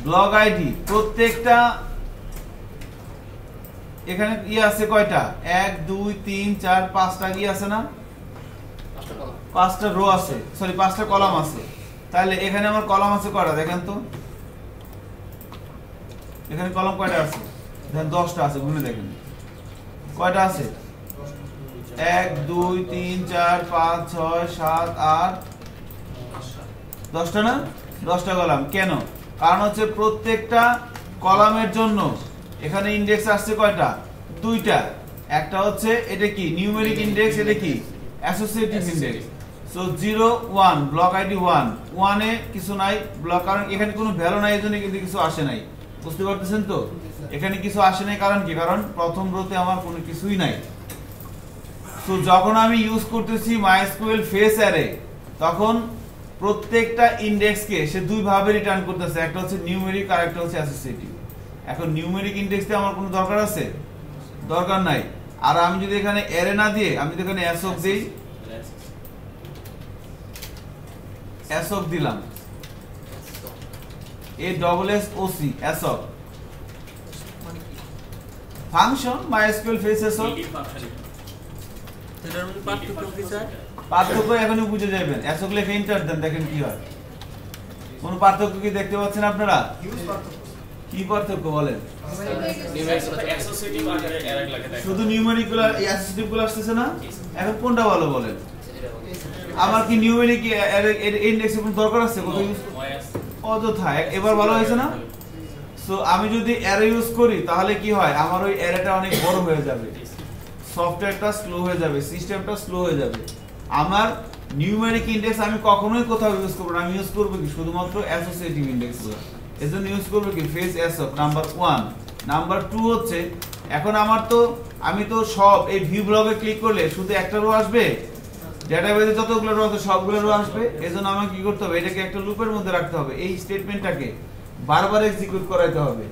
ব্লগ আইডি এখানে আছে কয়টা 1 2 3 4 5টা আছে না 5টা রো আছে সরি 5টা কলাম আছে তাহলে এখানে আমার কলাম আছে কয়টা দেখেন তো এখানে কলাম কয়টা আছে দেখেন 10টা আছে গুনে দেখেন কয়টা আছে 1 2 3 4 5 6 7 8 10টা না 10টা কলাম কেন কারণ হচ্ছে প্রত্যেকটা কলামের জন্য এখানে ইনডেক্স আসছে কয়টা দুইটা একটা হচ্ছে এটা কি নিউমেরিক ইনডেক্স এটা কি associative index so 0 1 block ID 1 1 এ কিছু নাই ব্লক কারণ এখানে কোনো ভ্যালু নাই এজন্য কিন্তু কিছু আসে নাই বুঝতে পারতেছেন তো এখানে কিছু আসে নাই কারণ কি কারণ প্রথম রোতে আমার কোনো কিছুই নাই সো যখন আমি ইউজ করতেছি MySQL ফেস অ্যারে তখন প্রত্যেকটা ইনডেক্সকে সে দুই ভাবে রিটার্ন করতেছে একটা হচ্ছে নিউমেরিক আর একটা হচ্ছে অ্যাসোসিয়েটিভ এখন নিউমেরিক ইনডেক্সে আমার কোনো দরকার আছে দরকার নাই আর আমি যদি এখানে অ্যারে না দিয়ে আমি যদি এখানে অ্যাসক দেই অ্যাসক দিলাম A double S O C assoc function MySQL fetch assoc এটার মধ্যে পার্থক্য কি স্যার পার্থক্য এখনই বুঝে যাবেন অ্যাসক লিখে এন্টার দেন দেখেন কি হয় কোন পার্থক্য কি দেখতে পাচ্ছেন আপনারা কি পার্থক্য বলেন শুধু নিউমেরিক গুলো অ্যাসোসিয়েটিভ গুলো আসছে না এখন কোনটা ভালো বলেন আমার কি নিউমেরিক ইনডেক্সের কোনো দরকার আছে কত ইউজ অযথা এবার ভালো হয়েছে না সো আমি যদি অ্যারে ইউজ করি তাহলে কি হয় আমার ওই অ্যারেটা অনেক বড় হয়ে যাবে সফটওয়্যারটা স্লো হয়ে যাবে সিস্টেমটা স্লো হয়ে যাবে আমার নিউমেরিক ইনডেক্স আমি কখনোই কোথাও ইউজ করব না আমি ইউজ করব কি শুধুমাত্র অ্যাসোসিয়েটিভ ইনডেক্স গুলো এজন্য ইউজ করব কি ফেস অ্যাসক নাম্বার 1 নাম্বার 2 হচ্ছে এখন আমার তো আমি তো সব এই ভিউ ব্লগে ক্লিক করলে শুধু একটা রো আসবে ডেটাবেজে যতগুলো রো আছে সবগুলো রো আসবে এজন্য আমাকে কি করতে হবে এটাকে একটা লুপের মধ্যে রাখতে হবে এই স্টেটমেন্টটাকে বারবার এক্সিকিউট করাইতে হবে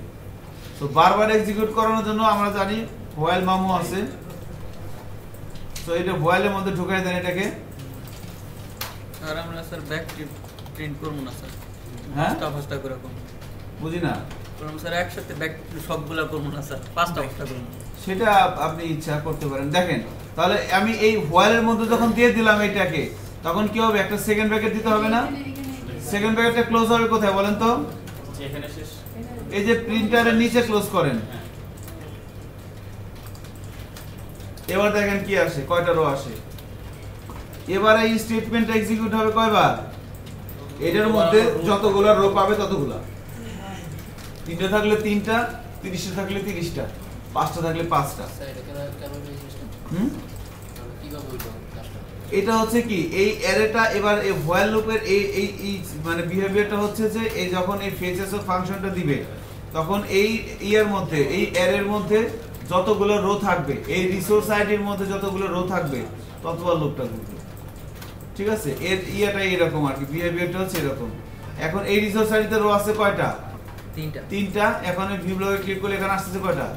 তো বারবার এক্সিকিউট করানোর জন্য আমরা জানি হোয়াইল মামু আছে তো এটা হোয়াইলের মধ্যে ঢুকাই দেন এটাকে আর আমরা স্যার ব্যাক প্রিন্ট করব না স্যার হ্যাঁ পাঁচটা করে করব বুঝি না করব স্যার একসাথে ব্যাক সবগুলা করব না স্যার পাঁচটা করব সেটা আপনি ইচ্ছা করতে পারেন দেখেন তাহলে আমি এই হোয়াইলের মধ্যে যখন দিয়ে দিলাম এটাকে তখন কি হবে একটা সেকেন্ড ব্র্যাকেট দিতে হবে না সেকেন্ড ব্র্যাকেটটা ক্লোজ হবে কোথায় বলেন তো এখানে শেষ এই যে প্রিন্টারের নিচে ক্লোজ করেন এবার দেখেন কি আসে কয়টা রো আসে এবারে এই স্টেটমেন্টটা এক্সিকিউট হবে কয়বার এটার মধ্যে যতগুলো রো পাবে ততগুলা তিনটা থাকলে তিনটা 30টা থাকলে 30টা 5টা থাকলে 5টা এটা হচ্ছে কি এই অ্যারেটা এবার এই হোয়াইল লুপের এই মানে বিহেভিয়ারটা হচ্ছে যে এই যখন এই ফেসেস অফ ফাংশনটা দিবে তখন এই ইয়ার মধ্যে এই অ্যারের মধ্যে যতগুলো রো থাকবে এই রিসোর্স আইডির মধ্যে যতগুলো রো থাকবে ততবার লুপটা ঘুরবে ঠিক আছে এর ইয়াটা এরকম আর কি বিহেভিয়ারটা হচ্ছে এরকম এখন এই রিসোর্স আইডিতে রো আছে কয়টা তিনটা এখন এই ভিউ ব্লগে ক্লিক করলে এখানে আসছে কয়টা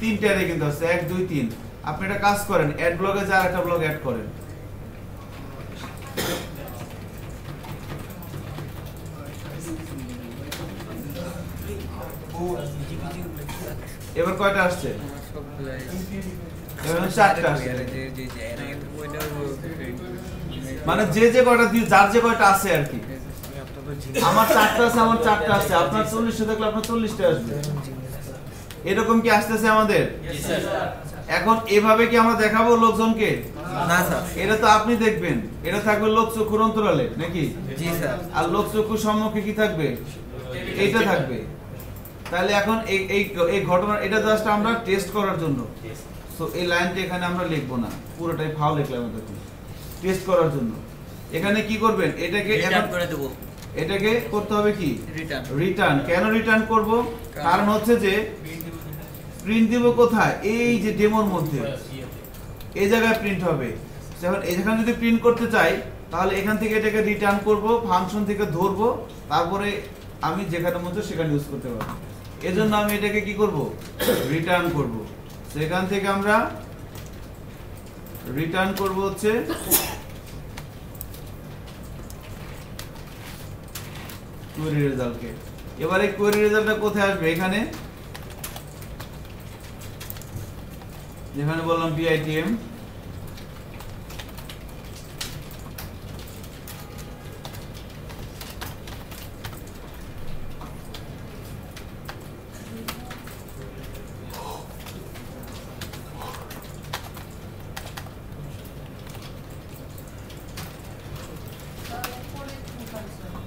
তিনটা রে কিন্তু আছে 1 2 3 আপনি একটা কাজ করেন অ্যাড ব্লগে যা একটা ব্লগ অ্যাড করেন এবার কয়টা আসছে এবার 4টা আসছে মানে যে যে কয়টা যার যে কয়টা আছে আর কি আমার 4টা আছে আমার 4টা আছে আপনার 40টা থাকলে আপনার 40টা আসবে এরকম কি আসতেছে আমাদের এখন এভাবে কি আমরা দেখাবো লোকজনকে না স্যার এটা তো আপনি দেখবেন এটা থাকবে লোকচক্ষুর অন্তরালে নাকি জি স্যার আর লোকচক্ষুর সম্মুখে কি থাকবে এইটা থাকবে তাহলে এখন এই ঘটনা এটা জাস্ট আমরা টেস্ট করার জন্য সো এই লাইনটা এখানে আমরা লিখবো না পুরোটাই ফাও লিখলাম দেখুন টেস্ট করার জন্য এখানে কি করবেন এটাকে রিটার্ন করে দেব এটাকে করতে হবে কি রিটার্ন কেন রিটার্ন করব কারণ হচ্ছে যে প্রিন্ট দিব কোথায় এই যে ডেমোর মধ্যে এই জায়গায় প্রিন্ট হবে যখন এখানে যদি প্রিন্ট করতে চাই তাহলে এখান থেকে এটাকে রিটার্ন করব ফাংশন থেকে ধরবো তারপরে আমি যেখানে মধ্যে সেখানে ইউজ করতে পারবো এজন্য আমি এটাকে কি করব রিটার্ন করব সেখান থেকে আমরা রিটার্ন করব হচ্ছে কোয়েরি রেজাল্টকে এবারে কোয়েরি রেজাল্টটা কোথায় আসবে এখানে যেখানে বললাম BITM,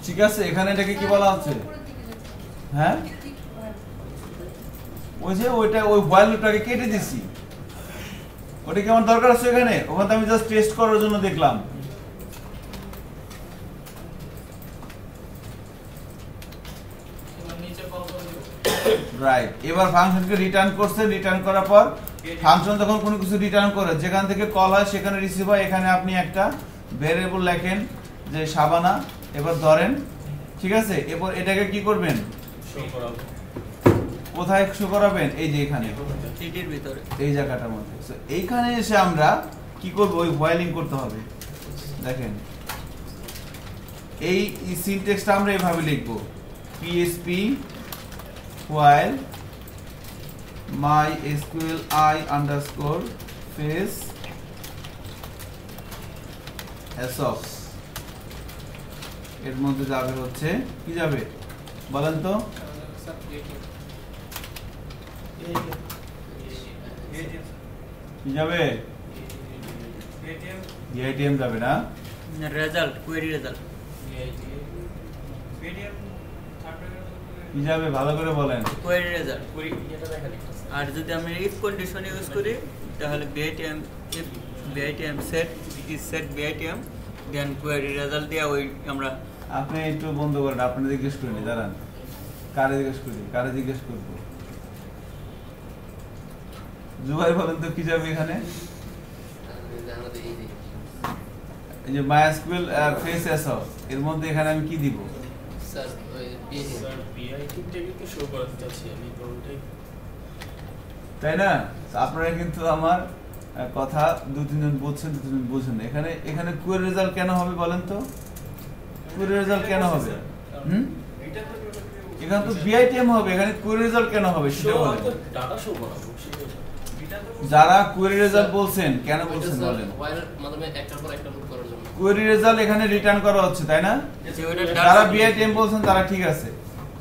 ঠিক আছে। এখানে এটাকে কি বলা হচ্ছে? হ্যাঁ, ওই যে ওইটা ওই হোয়াইল লুপটাকে কেটে দিছি, ওটা কি আমার দরকার আছে এখানে? ওখানে আমি জাস্ট টেস্ট করার জন্য দেখলাম। রাইট, এবার ফাংশনকে রিটার্ন করছে, রিটার্ন করার পর ফাংশন যখন কোনো কিছু রিটার্ন করে যেখান থেকে কল হয় সেখানে রিসিভ হয়। এখানে আপনি একটা ভেরিয়েবল লেখেন যে শাবানা, এবার ধরেন, ঠিক আছে। এরপর এটাকে কি করবেন? কোথায় শো করাবেন? এই যে এখানে সিটির ভিতরে এই জায়গাটার মধ্যে। সো এইখানে এসে আমরা কি করব? ওই হোয়াইলিং করতে হবে। দেখেন এই সিনট্যাক্সটা আমরা এভাবে লিখব, PHP while mysqli underscore face assoc এর মধ্যে যাবে হচ্ছে কি যাবে বলেন তো? কি যাবে? BITM যাবে না? Result, query result. কি যাবে ভালো করে বলেন? Query result. আর যদি আমি ইফ কন্ডিশন ইউজ করি তাহলে BITM, if BITM set is set BITM then query result দিয়ে ওই আমরা। আপনি একটু বন্ধ করেন, আপনি জিজ্ঞেস করেন, দাঁড়ান, কারে জিজ্ঞেস করি, কারে জিজ্ঞেস করবো? জুবাই বলেন তো কি যাবে এখানে? এই যে MySQL face assoc এর মধ্যে এখানে আমি কি দিব? স্যার BITM কে শো করাতে চাচ্ছি আমি, কোনটাই তাই না? আপনারা কিন্তু আমার কথা দু তিনজন বুঝছেন, দু তিনজন বুঝেন। এখানে এখানে কোয়েরি রেজাল্ট কেন হবে বলেন তো? কোয়েরি রেজাল্ট কেন হবে? এখানে তো BITM হবে, এখানে কোয়েরি রেজাল্ট কেন হবে সেটা বলেন। ডাটা শো করাবো। যারা কোয়েরি রেজাল্ট বলছেন কেন বলছেন বলেন? মানে একটার পর একটা লুপ করার জন্য কোয়েরি রেজাল্ট এখানে রিটার্ন করা হচ্ছে, তাই না? যারা BITM বলছেন তারা ঠিক আছে।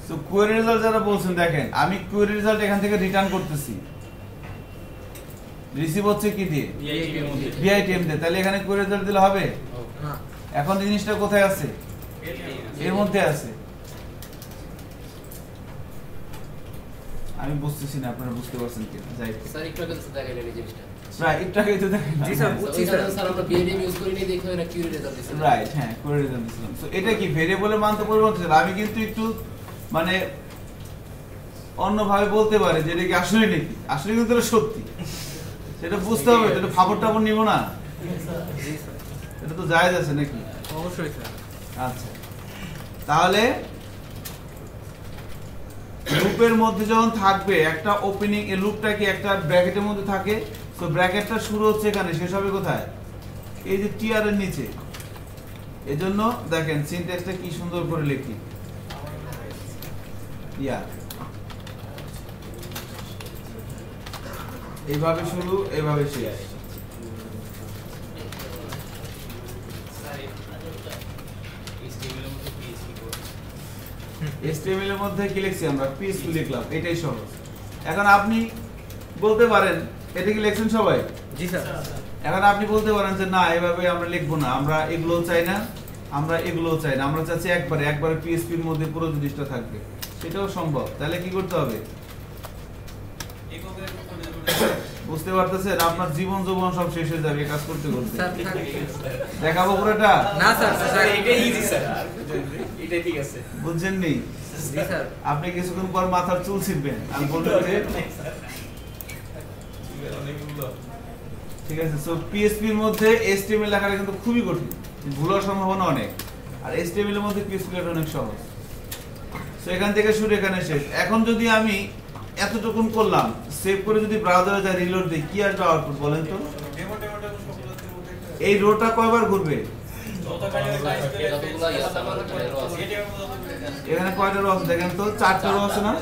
সো কোয়েরি রেজাল্ট যারা বলছেন, দেখেন আমি কোয়েরি রেজাল্ট এখান থেকে রিটার্ন করতেছি, রিসিভ হচ্ছে কি দিয়ে? BITM দিয়ে। তাহলে এখানে কোয়েরি রেজাল্ট দিলে হবে? এখন জিনিসটা কোথায় আছে? এর মধ্যে আছে। আমি বুঝতেছি না আপনারা বুঝতে পারছেন কি? যাই স্যার একটু আগে দেখাইলেন এই জিনিসটা। রাইট, এটাকে তো দেখেন। জি স্যার, বুঝছি স্যার। স্যার আমরা BITM ইউজ করি নাই দেখে এরা কিউরি রেজাল্ট দিছে। রাইট, হ্যাঁ কোয়েরি রেজাল্ট দিছিলাম। সো এটা কি ভেরিয়েবলের মান তো পরিবর্তন? আমি কিন্তু একটু মানে অন্যভাবে বলতে পারি যে এটা কি আসলে নাকি, আসলে কিন্তু এটা সত্যি, সেটা বুঝতে হবে। এটা ফাবর টাবর নিব না, এটা তো জায়েজ আছে নাকি? অবশ্যই স্যার। আচ্ছা, তাহলে লুপের মধ্যে যখন থাকবে একটা ওপেনিং, এই লুপটা কি একটা ব্র্যাকেটের মধ্যে থাকে। তো ব্র্যাকেটটা শুরু হচ্ছে এখানে, শেষ হবে কোথায়? এই যে টিআর এর নিচে। এজন্য দেখেন সিনট্যাক্সটা কি সুন্দর করে লিখি, ইয়া এইভাবে শুরু, এইভাবে শেষ। HTML এর মধ্যে কি লিখছি আমরা? PHP লিখলাম, এটাই সহজ। এখন আপনি বলতে পারেন, এটা কি লিখছেন সবাই? জি স্যার। এখন আপনি বলতে পারেন যে না এভাবে আমরা লিখবো না, আমরা এগুলো চাই না, আমরা এগুলো চাই না, আমরা চাচ্ছি একবারে PHP এর মধ্যে পুরো জিনিসটা থাকবে। সেটাও সম্ভব। তাহলে কি করতে হবে? বুঝতে পারতেছেন? আপনার জীবন যৌবন সব শেষ হয়ে যাবে কাজ করতে করতে। স্যার দেখাবো পুরোটা? না স্যার, স্যার এটা ইজি স্যার, এটা ঠিক আছে। বুঝছেন নি? জি স্যার। আপনি কিছুক্ষণ পর মাথার চুল ছিঁড়বেন, আমি বলবো যে ঠিক আছে। সো PHP এর মধ্যে HTML লেখাটা কিন্তু খুবই কঠিন, ভুল হওয়ার সম্ভাবনা অনেক। আর HTML এর মধ্যে PHP লেখা অনেক সহজ। সো এখান থেকে শুরু, এখানে শেষ। এখন যদি আমি এতটুকুন করলাম, সেভ করে যদি ব্রাউজারে যাই, রিলোড দিই, কি আসবে আউটপুট বলেন তো? এই রোটা কয়বার ঘুরবে? এখানে কয়টা রো আছে দেখেন তো? 4টা রো আছে না?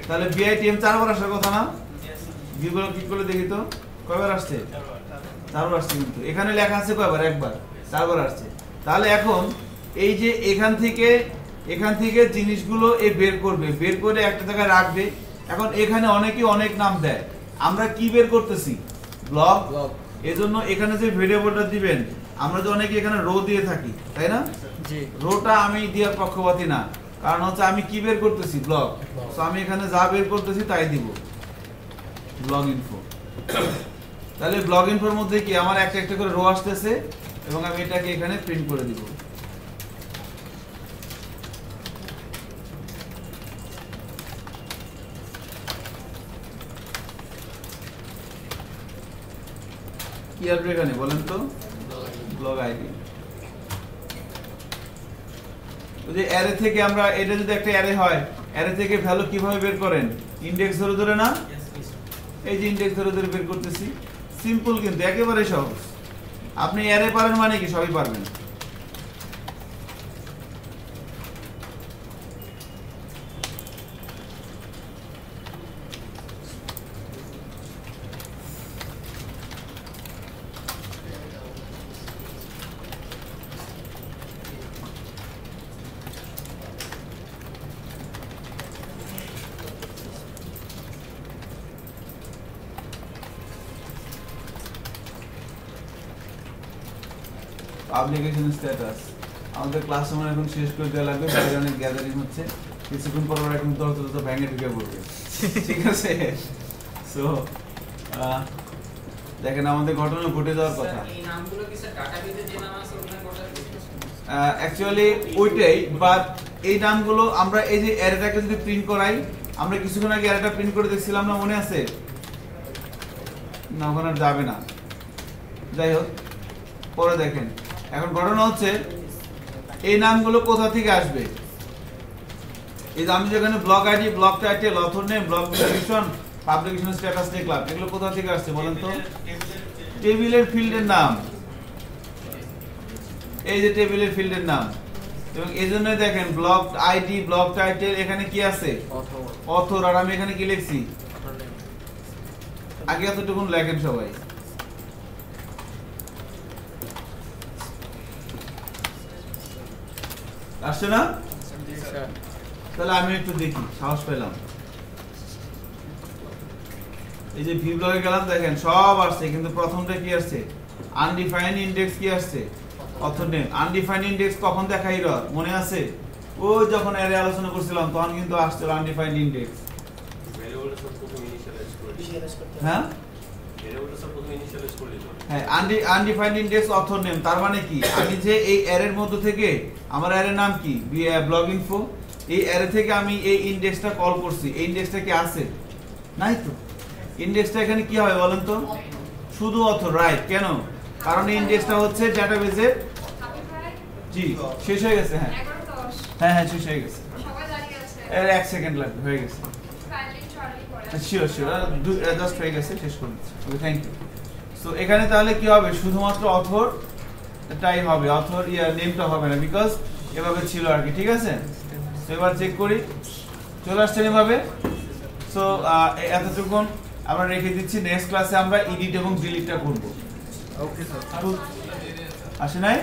তাহলে BITM 4বার আসার কথা না? ভিউগুলো ক্লিক করে দেখি তো। কয়বার আসছে? 4 বার আসছে, কিন্তু এখানে লেখা আছে কয়বার? একবার। 4 বার আসছে। তাহলে এখন এই যে এখান থেকে জিনিসগুলো এ বের করবে, বের করে একটা জায়গায় রাখবে। এখন এখানে অনেকেই অনেক নাম দেয়, আমরা কি বের করতেছি? ব্লক। এজন্য এখানে যে ভেরিয়েবলটা দিবেন, আমরা যে অনেকে এখানে রো দিয়ে থাকি, তাই না? জি। রোটা আমি দেওয়ার পক্ষপাতী না, কারণ হচ্ছে আমি কি বের করতেছি? ব্লক। তো আমি এখানে যা বের করতেছি তাই দিব, ব্লক ইনফো। তাহলে ব্লক ইনফোর মধ্যে কি আমার একটা একটা করে রো আসতেছে এবং আমি এটাকে এখানে প্রিন্ট করে দিব। কি আসবে এখানে বলেন তো? Blog ID. ওই যে অ্যারে থেকে আমরা, এটা যদি একটা অ্যারে হয়, অ্যারে থেকে ভ্যালু কিভাবে বের করেন? ইনডেক্স ধরে ধরে না? এই যে ইনডেক্স ধরে ধরে বের করতেছি। সিম্পল, কিন্তু একেবারে সহজ। আপনি অ্যারে পারেন মানে কি সবই পারবেন। পাবলিকেশন স্ট্যাটাস, আমাদের ক্লাস সময় এখন শেষ করে দেওয়া লাগবে, বাইরে অনেক গ্যাদারিং হচ্ছে, কিছুক্ষণ পর ওরা কিন্তু তো ব্যাঙে ঢুকে পড়বে। ঠিক আছে? সো দেখেন আমাদের ঘটনা ঘটে যাওয়ার কথা। এই নামগুলো কি স্যার ডাটাবেসে যে নাম আছে ওখানে কোটা? অ্যাকচুয়ালি ওইটাই, বাট এই নামগুলো আমরা এই যে অ্যারেটাকে যদি প্রিন্ট করাই, আমরা কিছুক্ষণ আগে অ্যারেটা প্রিন্ট করে দেখছিলাম না, মনে আছে? না, ওখানে আর যাবে না। যাই হোক, পরে দেখেন। এখন ঘটনা হচ্ছে এই নামগুলো কোথা থেকে আসবে? এই যে আমি যেখানে blog ID, blog title, author name, blog description, publication status দেখলাম, এগুলো কোথা থেকে আসছে বলেন তো? টেবিলের ফিল্ডের নাম। এই যে টেবিলের ফিল্ডের নাম, এবং এই জন্য দেখেন ব্লগ আইডি, ব্লগ টাইটেল, এখানে কি আছে? অথর। আর আমি এখানে কি লিখছি? আগে এতটুকু লেখেন সবাই। আসছে না? তাহলে আমি একটু দেখি, সাহস পেলাম। এই যে ভি ব্লগে গেলাম, দেখেন সব আসছে, কিন্তু প্রথমটা কি আসছে? আনডিফাইন্ড ইনডেক্স কি আসছে? Author name. আনডিফাইন্ড ইনডেক্স কখন দেখাই মনে আছে? ও যখন অ্যারে আলোচনা করছিলাম তখন কিন্তু আসছিল আনডিফাইন্ড ইনডেক্স। হ্যাঁ হ্যাঁ, আনডিফাইন্ড ইনডেক্স অথর নেম। তার মানে কি, আমি যে এই অ্যারের মধ্যে থেকে, আমার অ্যারের নাম কি? Blog info. এই অ্যারে থেকে আমি এই ইনডেক্সটা কল করছি, এই ইনডেক্সটা কি আছে? নাই তো। ইনডেক্সটা এখানে কি হবে বলেন তো? শুধু অথর, রাইট। কেন? কারণ এই ইনডেক্সটা হচ্ছে ডাটাবেসের। জি, শেষ হয়ে গেছে। হ্যাঁ হ্যাঁ হ্যাঁ, শেষ হয়ে গেছে। এর 1 সেকেন্ড লাগবে, হয়ে গেছে। শিওর শিওর, জাস্ট হয়ে গেছে, শেষ করে দিচ্ছি। ওকে, থ্যাংক ইউ। সো এখানে তাহলে কি হবে? শুধুমাত্র অথরটাই হবে, অথর নেমটা হবে না, বিকজ এভাবে ছিল আর কি। ঠিক আছে? তো এবার চেক করি, চলে আসছে এভাবে। সো এতটুকুন আমরা রেখে দিচ্ছি, নেক্সট ক্লাসে আমরা এডিট এবং ডিলিটটা করব। Okay sir. আসে নাই?